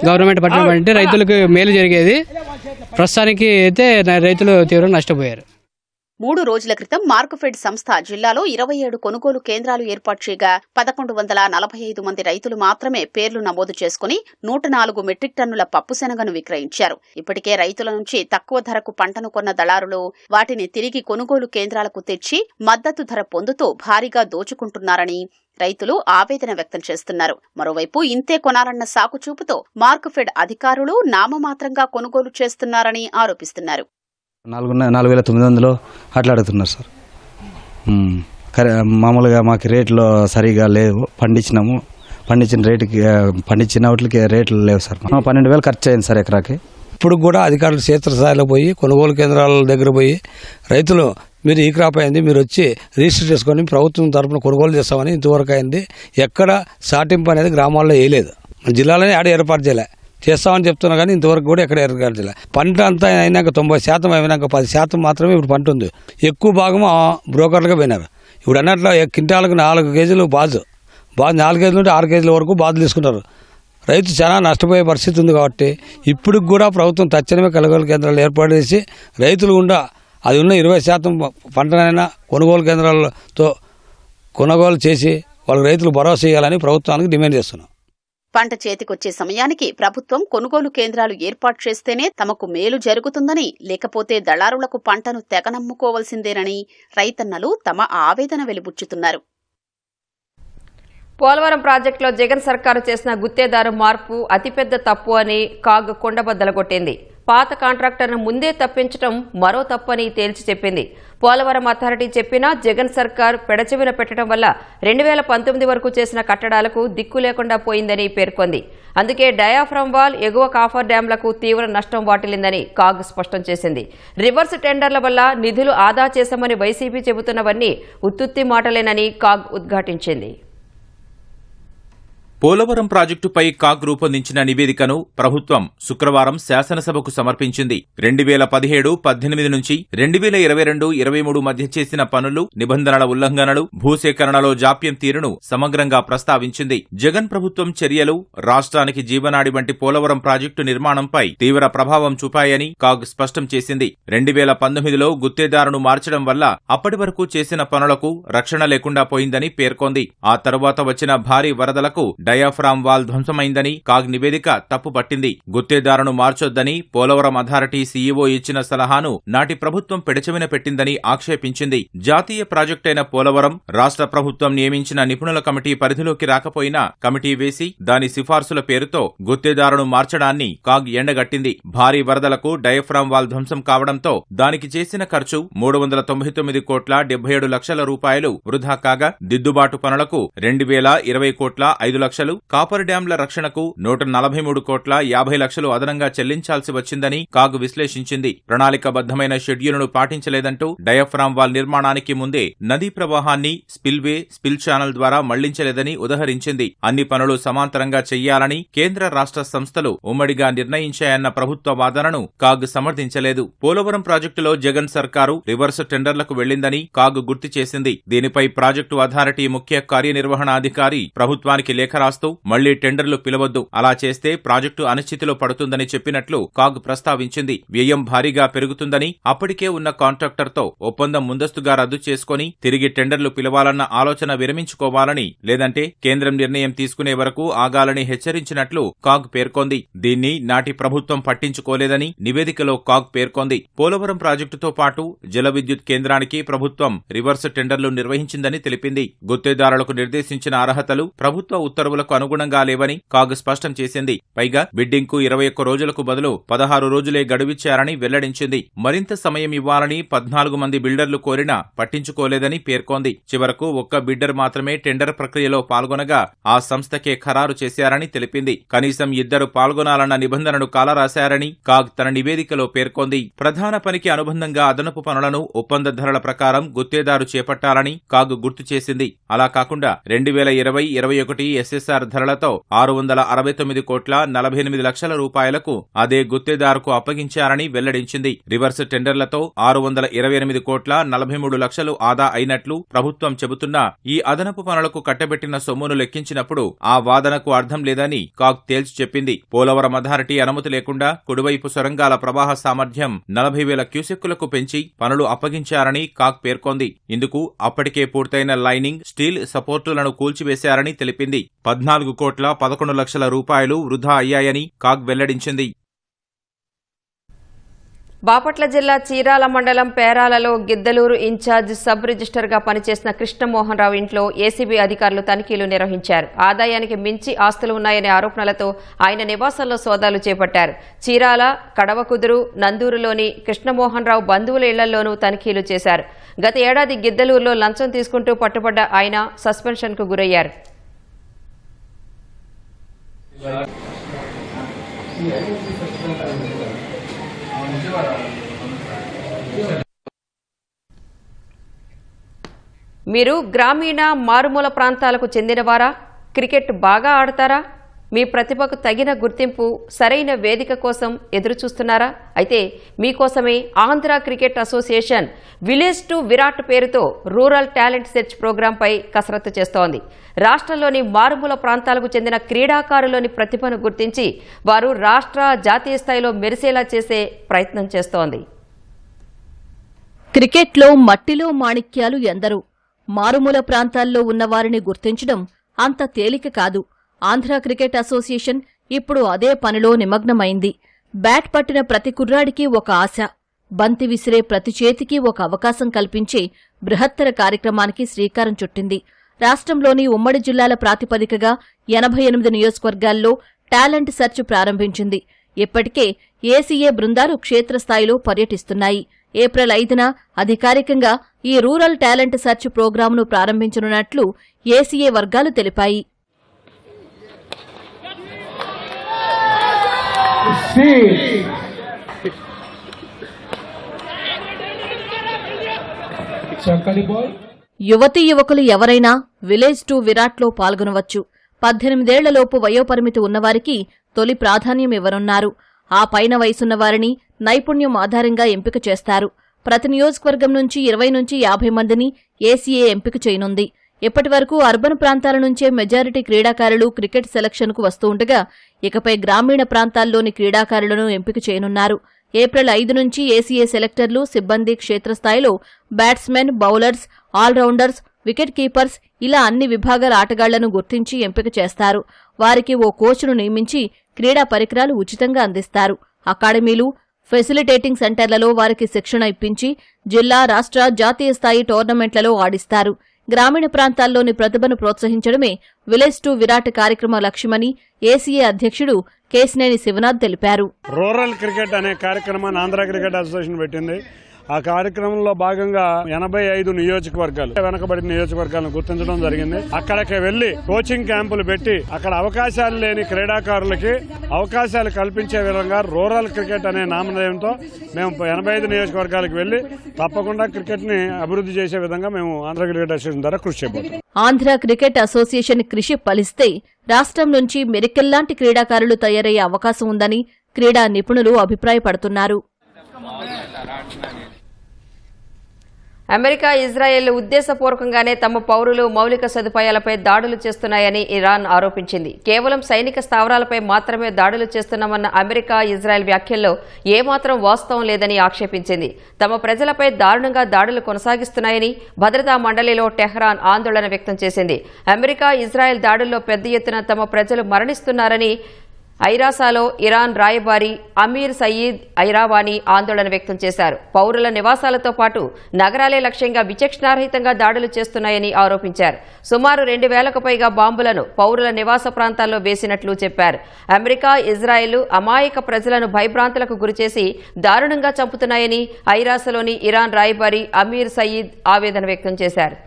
గవర్నమెంట్ పట్టడం అంటే రైతులకు మేలు జరిగేది. ప్రస్తుతానికి అయితే రైతులు తీవ్రంగా నష్టపోయారు. 3 రోజుల క్రితం మార్క్ఫెడ్ సంస్థ జిల్లాలో 27 కొనుగోలు కేంద్రాలు ఏర్పాటు చేయగా 1,145 మంది రైతులు మాత్రమే పేర్లు నమోదు చేసుకుని 104 మెట్రిక్ టన్నుల పప్పు శనగను విక్రయించారు. ఇప్పటికే రైతుల నుంచి తక్కువ ధరకు పంటను కొన్న దళారులు వాటిని తిరిగి కొనుగోలు కేంద్రాలకు తెచ్చి మద్దతు ధర పొందుతూ భారీగా దోచుకుంటున్నారని రైతులు ఆవేదన వ్యక్తం చేస్తున్నారు. మరోవైపు ఇంతే కొనాలన్న సాకుచూపుతో మార్క్ఫెడ్ అధికారులు నామమాత్రంగా కొనుగోలు చేస్తున్నారని ఆరోపిస్తున్నారు. 4,900 అట్లా అడుగుతున్నారు సార్. మామూలుగా మాకు రేట్లు సరిగా లేవు. పండించిన రేటుకి పండించిన వాటికి రేట్లు లేవు సార్. 12,000 ఖర్చు అయింది సార్ ఎకరాకి. ఇప్పుడు కూడా అధికారులు క్షేత్రస్థాయిలో పోయి కొనుగోలు కేంద్రాల దగ్గర పోయి రైతులు మీరు ఈ క్రాప్ అయింది, మీరు వచ్చి రిజిస్టర్ చేసుకొని ప్రభుత్వం తరఫున కొనుగోలు చేస్తామని ఇంతవరకు అయింది. ఎక్కడ సాటింపు అనేది గ్రామాల్లో వేయలేదు. మన జిల్లాలోనే ఆడ ఏర్పాటు చేయలే. చేస్తామని చెప్తున్నా కానీ ఇంతవరకు కూడా ఎక్కడ ఏర్పాటు చేయలే. పంట అంతా అయినాక 90% అయినాక 10% మాత్రమే ఇప్పుడు పంట ఉంది. ఎక్కువ భాగం బ్రోకర్లుగా పోయినారు. ఇప్పుడు అన్నట్లు క్వింటాలకు 4 కేజీలు బాజు 4 కేజీల నుండి 6 కేజీల వరకు బాధలు తీసుకున్నారు. రైతు చాలా నష్టపోయే పరిస్థితి ఉంది. కాబట్టి ఇప్పుడు కూడా ప్రభుత్వం తక్షణమే కొనుగోలు కేంద్రాలు ఏర్పాటు చేసి రైతులు గుండా అది ఉన్న 20% పంటనైనా కొనుగోలు కేంద్రాలతో కొనుగోలు చేసి వాళ్ళకి రైతులు భరోసా ఇవ్వాలని ప్రభుత్వానికి డిమాండ్ చేస్తున్నాం. పంట చేతికొచ్చే సమయానికి ప్రభుత్వం కొనుగోలు కేంద్రాలు ఏర్పాటు చేస్తేనే తమకు మేలు జరుగుతుందని, లేకపోతే దళారులకు పంటను తెగనమ్ముకోవాల్సిందేనని రైతన్నలు తమ ఆవేదన వెలిబుచ్చుతున్నారు. పోలవరం ప్రాజెక్టులో జగన్ సర్కారు చేసిన గుత్తేదారు మార్పు అతిపెద్ద తప్పు అని కాగ్ కుండబద్దలగొట్టింది. పాత కాంట్రాక్టర్ను ముందే తప్పించడం మరో తప్పని తేల్చి చెప్పింది. పోలవరం అథారిటీ చెప్పినా జగన్ సర్కార్ పెడచెవిన పెట్టడం వల్ల 2019 వరకు చేసిన కట్టడాలకు దిక్కు లేకుండా పోయిందని పేర్కొంది. అందుకే డయాఫ్రమ్ వాల్, ఎగువ కాఫర్ డ్యాంలకు తీవ్ర నష్టం వాటిల్లిందని కాగ్ స్పష్టం చేసింది. రివర్స్ టెండర్ల వల్ల నిధులు ఆదా చేశామని వైసీపీ చెబుతున్నవన్నీ ఉత్తుత్తి మాటలేనని కాగ్ ఉద్ఘాటించింది. పోలవరం ప్రాజెక్టుపై కాగ్ రూపొందించిన నివేదికను ప్రభుత్వం శుక్రవారం శాసనసభకు సమర్పించింది. 2017-18 నుంచి 2022-23 మధ్య చేసిన పనులు, నిబంధనల ఉల్లంఘనలు, భూసేకరణలో జాప్యం తీరును సమగ్రంగా ప్రస్తావించింది. జగన్ ప్రభుత్వం చర్యలు రాష్ట్రానికి జీవనాడి వంటి పోలవరం ప్రాజెక్టు నిర్మాణంపై తీవ్ర ప్రభావం చూపాయని కాగ్ స్పష్టం చేసింది. 2019లో గుత్తేదారును మార్చడం వల్ల అప్పటి వరకు చేసిన పనులకు రక్షణ లేకుండా పోయిందని పేర్కొంది. ఆ తరువాత వచ్చిన భారీ వరదలకు డయాఫ్రామ్ వాల్ ధ్వంసమైందని కాగ్ నివేదిక తప్పుపట్టింది. గుత్తేదారును మార్చొద్దని పోలవరం అథారిటీ సీఈఓ ఇచ్చిన సలహాను నాటి ప్రభుత్వం పెడచెవిన పెట్టిందని ఆక్షేపించింది. జాతీయ ప్రాజెక్టైన పోలవరం రాష్ట్ర ప్రభుత్వం నియమించిన నిపుణుల కమిటీ పరిధిలోకి రాకపోయినా కమిటీ వేసి దాని సిఫార్సుల పేరుతో గుత్తేదారును మార్చడాన్ని కాగ్ ఎండగట్టింది. భారీ వరదలకు డయాఫ్రామ్ వాల్ ధ్వంసం కావడంతో దానికి చేసిన ఖర్చు 399 కోట్ల 77 లక్షల రూపాయలు వృధా కాగా, దిద్దుబాటు పనులకు 2020 కోట్ల 5 లక్షలు, కాపర్ డ్యాంల రక్షణకు 143 కోట్ల 50 లక్షలు అదనంగా చెల్లించాల్సి వచ్చిందని కాగ్ విశ్లేషించింది. ప్రణాళికాబద్దమైన షెడ్యూలును పాటించలేదంటూ డయాఫ్రామ్ వాల్ నిర్మాణానికి ముందే నదీ ప్రవాహాన్ని స్పిల్వే, స్పిల్ ఛానల్ ద్వారా మళ్లించలేదని ఉదహరించింది. అన్ని పనులు సమాంతరంగా చెయ్యాలని కేంద్ర రాష్ట్ర సంస్థలు ఉమ్మడిగా నిర్ణయించాయన్న ప్రభుత్వ వాదనను కాగ్ సమర్థించలేదు. పోలవరం ప్రాజెక్టులో జగన్ సర్కారు రివర్స్ టెండర్లకు వెళ్లిందని కాగ్ గుర్తు చేసింది. దీనిపై ప్రాజెక్టు అథారిటీ ముఖ్య కార్యనిర్వహణాధికారి ప్రభుత్వానికి లేఖ రాస్తూ మళ్లీ టెండర్లు పిలవద్దు, అలా చేస్తే ప్రాజెక్టు అనిశ్చితిలో పడుతుందని చెప్పినట్లు కాగ్ ప్రస్తావించింది. వ్యయం భారీగా పెరుగుతుందని, అప్పటికే ఉన్న కాంట్రాక్టర్తో ఒప్పందం ముందస్తుగా రద్దు చేసుకుని తిరిగి టెండర్లు పిలవాలన్న ఆలోచన విరమించుకోవాలని, లేదంటే కేంద్రం నిర్ణయం తీసుకునే వరకు ఆగాలని హెచ్చరించినట్లు కాగ్ పేర్కొంది. దీన్ని నాటి ప్రభుత్వం పట్టించుకోలేదని నివేదికలో కాగ్ పేర్కొంది. పోలవరం ప్రాజెక్టుతో పాటు జల విద్యుత్ కేంద్రానికి ప్రభుత్వం రివర్స్ టెండర్లు నిర్వహించిందని తెలిపింది. గుత్తేదారులకు నిర్దేశించిన అర్హతలు ప్రభుత్వ ఉత్తర్వులకు అనుగుణంగా లేవని కాగ్ స్పష్టం చేసింది. పైగా బిడ్డింగ్ కు 21 రోజులకు బదులు 16 రోజులే గడువిచ్చారని వెల్లడించింది. మరింత సమయం ఇవ్వాలని 14 మంది బిల్డర్లు కోరినా పట్టించుకోలేదని పేర్కొంది. చివరకు ఒక్క బిడ్డర్ మాత్రమే టెండర్ ప్రక్రియలో పాల్గొనగా ఆ సంస్థకే ఖరారు చేశారని తెలిపింది. కనీసం 2 పాల్గొనాలన్న నిబంధనను కాలరాశారని కాగ్ తన నివేదికలో పేర్కొంది. ప్రధాన పనికి అనుబంధంగా అదనపు పనులను ఒప్పంద ధరల ప్రకారం గుత్తేదారు చేపట్టాలని కాగ్ గుర్తు చేసింది. అలా కాకుండా 2020-21 ఎస్ఎస్ఆర్ ధరలతో 669 కోట్ల 48 లక్షల రూపాయలకు అదే గుత్తేదారుకు అప్పగించారని వెల్లడించింది. రివర్స్ టెండర్లతో 628 కోట్ల 43 లక్షలు ఆదా అయినట్లు ప్రభుత్వం చెబుతున్నా ఈ అదనపు పనులకు కట్టబెట్టిన సొమ్మును లెక్కించినప్పుడు ఆ వాదనకు అర్థం లేదని కాగ్ తేల్చి చెప్పింది. పోలవరం అథారిటీ అనుమతి లేకుండా కుడివైపు సొరంగాల ప్రవాహ సామర్థ్యం 40,000 క్యూసెక్కులకు పెంచి పనులు అప్పగించారని కాగ్ పేర్కొంది. ఇందుకు అప్పటికే పూర్తయిన లైనింగ్, స్టీల్ సపోర్టులను కూల్చివేశారని తెలిపింది. 14 కోట్ల 11 లక్షల రూపాయలు వృధా అయ్యాయని కాగ్ వెల్లడించింది. బాపట్ల జిల్లా చీరాల మండలం పేరాలలో గిద్దలూరు ఇన్ఛార్జ్ సబ్ రిజిస్టర్గా పనిచేసిన కృష్ణమోహన్ రావు ఇంట్లో ఏసీబీ అధికారులు తనిఖీలు నిర్వహించారు. ఆదాయానికి మించి ఆస్తులు ఉన్నాయనే ఆరోపణలతో ఆయన నివాసంలో సోదాలు చేపట్టారు. చీరాల, కడవకుదురు, నందూరులోని కృష్ణమోహన్ రావు బంధువుల ఇళ్లలోనూ తనిఖీలు చేశారు. గత ఏడాది గిద్దలూరులో లంచం తీసుకుంటూ పట్టుబడ్డ ఆయన సస్పెన్షన్కు గురయ్యారు. మీరు గ్రామీణ మారుమూల ప్రాంతాలకు చెందినవారా? క్రికెట్ బాగా ఆడతారా? మీ ప్రతిభకు తగిన గుర్తింపు, సరైన వేదిక కోసం ఎదురు చూస్తున్నారా? అయితే మీకోసమే Andhra cricket association village to Virat పేరుతో రూరల్ టాలెంట్ సెర్చ్ ప్రోగ్రాంపై కసరత్తు చేస్తోంది. రాష్ట్రంలోని మారుమూల ప్రాంతాలకు చెందిన క్రీడాకారులోని ప్రతిభను గుర్తించి వారు రాష్ట్ర, జాతీయ స్థాయిలో మెరిసేలా చేసే ప్రయత్నం చేస్తోంది. క్రికెట్లో మట్టిలో మాణిక్యాలు ఎందరో. మారుమూల ప్రాంతాల్లో ఉన్నవారిని గుర్తించడం అంత తేలిక కాదు. ఆంధ్ర క్రికెట్ అసోసియేషన్ ఇప్పుడు అదే పనిలో నిమగ్నమైంది. బ్యాట్ పట్టిన ప్రతి కుర్రాడికి ఒక ఆశ, బంతి విసిరే ప్రతి చేతికి ఒక అవకాశం కల్పించే బృహత్తర కార్యక్రమానికి శ్రీకారం చుట్టింది. రాష్ట్రంలోని ఉమ్మడి జిల్లాల ప్రాతిపదికగా 88 నియోజకవర్గాల్లో టాలెంట్ సెర్చ్ ప్రారంభించింది. ఇప్పటికే ఏసీఏ బృందాలు క్షేత్రస్థాయిలో పర్యటిస్తున్నాయి. ఏప్రిల్ 5న అధికారికంగా ఈ రూరల్ టాలెంట్ సెర్చ్ ప్రోగ్రాంను ప్రారంభించనున్నట్లు ఏసీఏ వర్గాలు తెలిపాయి. యువతీ యువకులు ఎవరైనా విలేజ్ టు విరాట్లో పాల్గొనవచ్చు. 18 ఏళ్లలోపు వయోపరిమితి ఉన్నవారికి తొలి ప్రాధాన్యం ఇవ్వనున్నారు. ఆ పైన వయసున్న వారిని నైపుణ్యం ఆధారంగా ఎంపిక చేస్తారు. ప్రతి నియోజకవర్గం నుంచి 20 నుంచి 50 మందిని ఏసీఏ ఎంపిక చేయనుంది. ఇప్పటివరకు అర్బన్ ప్రాంతాల నుంచే మెజారిటీ క్రీడాకారులు క్రికెట్ సెలక్షన్కు వస్తూ ఉండగా ఇకపై గ్రామీణ ప్రాంతాల్లోని క్రీడాకారులను ఎంపిక చేయనున్నారు. ఏప్రిల్ 5 నుంచి ఏసీఏ సెలెక్టర్లు, సిబ్బంది క్షేత్రస్థాయిలో batsmen, bowlers, all rounders, wicket keepers ఇలా అన్ని విభాగాల ఆటగాళ్లను గుర్తించి ఎంపిక చేస్తారు. వారికి ఓ కోచ్ను నియమించి క్రీడా పరికరాలు ఉచితంగా అందిస్తారు. అకాడమీలు, ఫెసిలిటేటింగ్ సెంటర్లలో వారికి శిక్షణ ఇప్పించి జిల్లా, రాష్ట్ర, జాతీయ స్థాయి టోర్నమెంట్లలో ఆడిస్తారు. గ్రామీణ ప్రాంతాల్లోని ప్రతిభను ప్రోత్సహించడమే విలేజ్ టు విరాట్ కార్యక్రమ లక్ష్యమని ఏసీఏ అధ్యక్షుడు కేశినేని శివనాథ్ తెలిపారు. రూరల్ క్రికెట్ అనే కార్యక్రమాన్ని ఆంధ్ర క్రికెట్ అసోసియేషన్ పెట్టింది. ఆ కార్యక్రమంలో భాగంగా 85 నియోజకవర్గాలు, వెనకబడిన నియోజకవర్గాలను గుర్తించడం జరిగింది. అక్కడికి వెళ్లి కోచింగ్ క్యాంపులు పెట్టి అక్కడ అవకాశాలు లేని క్రీడాకారులకి అవకాశాలు కల్పించే విధంగా రూరల్ క్రికెట్ అనే నామధేయంతో మేము 85 నియోజకవర్గాలకు వెళ్లి తప్పకుండా క్రికెట్ ని అభివృద్ధి చేసే విధంగా మేము ఆంధ్ర క్రికెట్ అసోసియేషన్ ద్వారా కృషి చేయబోతున్నాం. ఆంధ్ర క్రికెట్ అసోసియేషన్ కృషి ఫలిస్తే రాష్ట్రం నుంచి మెరికల్లాంటి క్రీడాకారులు తయారయ్యే అవకాశం ఉందని క్రీడా నిపుణులు అభిప్రాయపడుతున్నారు. అమెరికా, ఇజ్రాయెల్ ఉద్దేశపూర్వకంగానే తమ పౌరులు మౌలిక సదుపాయాలపై దాడులు చేస్తున్నాయని ఇరాన్ ఆరోపించింది. కేవలం సైనిక స్థావరాలపై మాత్రమే దాడులు చేస్తున్నామన్న అమెరికా, ఇజ్రాయెల్ వ్యాఖ్యల్లో ఏమాత్రం వాస్తవం లేదని ఆక్షేపించింది. తమ ప్రజలపై దారుణంగా దాడులు కొనసాగిస్తున్నాయని భద్రతా మండలిలో టెహ్రాన్ ఆందోళన వ్యక్తం చేసింది. అమెరికా, ఇజ్రాయెల్ దాడుల్లో పెద్ద ఎత్తున తమ ప్రజలు మరణిస్తున్నారని ఐరాసాలో ఇరాన్ రాయబారి అమీర్ సయీద్ ఐరావానీ ఆందోళన వ్యక్తం చేశారు. పౌరుల నివాసాలతో పాటు నగరాలే లక్ష్యంగా విచక్షణారహితంగా దాడులు చేస్తున్నాయని ఆరోపించారు. సుమారు 2000కు పైగా బాంబులను పౌరుల నివాస ప్రాంతాల్లో వేసినట్లు చెప్పారు. అమెరికా, ఇజ్రాయెల్ అమాయక ప్రజలను భయభ్రాంతులకు గురిచేసి దారుణంగా చంపుతున్నాయని ఐరాసలోని ఇరాన్ రాయబారి అమీర్ సయీద్ ఆవేదన వ్యక్తం చేశారు.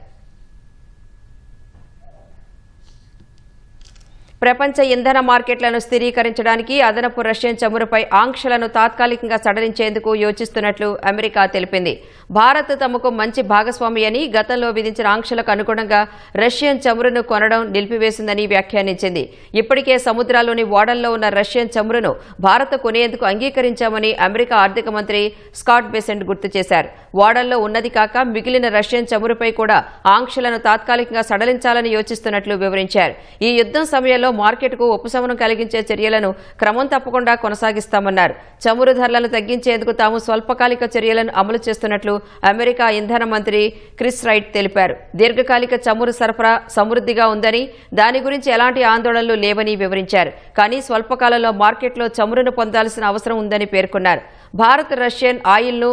ప్రపంచ ఇంధన మార్కెట్లను స్థిరీకరించడానికి అదనపు రష్యన్ చమురుపై ఆంక్షలను తాత్కాలికంగా సడలించేందుకు యోచిస్తున్నట్లు అమెరికా తెలిపింది. భారత్ తమకు మంచి భాగస్వామి అని గతంలో విధించిన ఆంక్షలకు అనుగుణంగా రష్యన్ చమురును కొనడం నిలిపివేసిందని వ్యాఖ్యానించింది. ఇప్పటికే సముద్రాల్లోని ఓడల్లో ఉన్న రష్యన్ చమురును భారత్ కొనేందుకు అంగీకరించామని అమెరికా ఆర్థిక మంత్రి స్కాట్ బెసెంట్ గుర్తు చేశారు. ఓడల్లో ఉన్నది కాక మిగిలిన రష్యన్ చమురుపై కూడా ఆంక్షలను తాత్కాలికంగా సడలించాలని యోచిస్తున్నట్లు వివరించారు. ఈ యుద్ధం సమయంలో మార్కెట్కు ఉపశమనం కలిగించే చర్యలను క్రమం తప్పకుండా కొనసాగిస్తామన్నారు. చమురు ధరలను తగ్గించేందుకు తాము స్వల్పకాలిక చర్యలను అమలు చేస్తున్నట్లు అమెరికా ఇంధన మంత్రి క్రిస్ రైట్ తెలిపారు. దీర్ఘకాలిక చమురు సరఫరా సమృద్ధిగా ఉందని, దాని గురించి ఎలాంటి ఆందోళనలు లేవని వివరించారు. కానీ స్వల్పకాలంలో మార్కెట్లో చమురును పొందాల్సిన అవసరం ఉందని పేర్కొన్నారు. భారత్ రష్యన్ ఆయిల్ను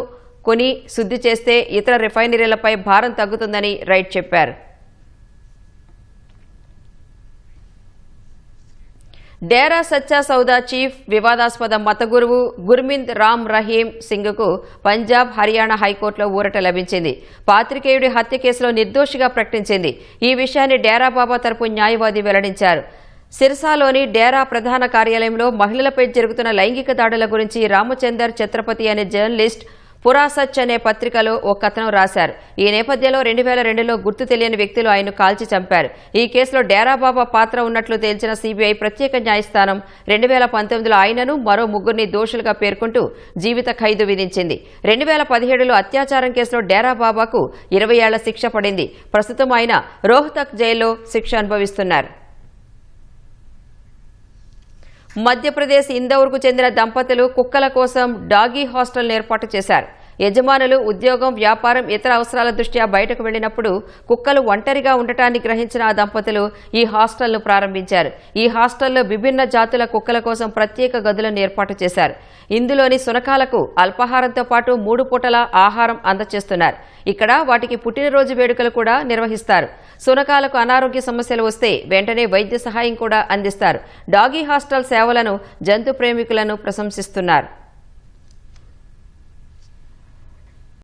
కొని శుద్ధి చేస్తే ఇతర రిఫైనరీలపై భారం తగ్గుతుందని రైట్ చెప్పారు. డేరా సచ్చా సౌదా చీఫ్ వివాదాస్పద మత గురువు గుర్మింద్ రామ్ రహీం సింగ్కు పంజాబ్, హర్యానా హైకోర్టులో ఊరట లభించింది. పాత్రికేయుడి హత్య కేసులో నిర్దోషిగా ప్రకటించింది. ఈ విషయాన్ని డేరా బాబా తరపు న్యాయవాది వెల్లడించారు. సిర్సాలోని డేరా ప్రధాన కార్యాలయంలో మహిళలపై జరుగుతున్న లైంగిక దాడుల గురించి రామచందర్ ఛత్రపతి అనే జర్నలిస్ట్ పురాసచ్ అనే పత్రికలో ఓ కథనం రాశారు. ఈ నేపథ్యంలో 2002లో గుర్తు తెలియని వ్యక్తులు ఆయన్ను కాల్చి చంపారు. ఈ కేసులో డేరాబాబా పాత్ర ఉన్నట్లు తేల్చిన సిబిఐ ప్రత్యేక న్యాయస్థానం 2019లో ఆయనను మరో ముగ్గురిని దోషులుగా పేర్కొంటూ జీవిత ఖైదు విధించింది. 2017లో అత్యాచారం కేసులో డేరాబాబాకు 20 ఏళ్ల శిక్ష పడింది. ప్రస్తుతం ఆయన రోహ్తక్ జైల్లో శిక్ష అనుభవిస్తున్నారు. మధ్యప్రదేశ్ ఇందౌర్కు చెందిన దంపతులు కుక్కల కోసం డాగీ హాస్టల్ ఏర్పాటు చేశారు. యజమానులు ఉద్యోగం, వ్యాపారం, ఇతర అవసరాల దృష్ట్యా బయటకు వెళ్లినప్పుడు కుక్కలు ఒంటరిగా ఉండటాన్ని గ్రహించిన ఆ దంపతులు ఈ హాస్టల్ను ప్రారంభించారు. ఈ హాస్టల్లో విభిన్న జాతుల కుక్కల కోసం ప్రత్యేక గదులను ఏర్పాటు చేశారు. ఇందులోని శునకాలకు అల్పాహారంతో పాటు 3 పూటల ఆహారం అందజేస్తున్నారు. ఇక్కడ వాటికి పుట్టినరోజు వేడుకలు కూడా నిర్వహిస్తారు. శునకాలకు అనారోగ్య సమస్యలు వస్తే వెంటనే వైద్య సహాయం కూడా అందిస్తారు. డాగీ హాస్టల్ సేవలను జంతు ప్రేమికులను ప్రశంసిస్తున్నారు.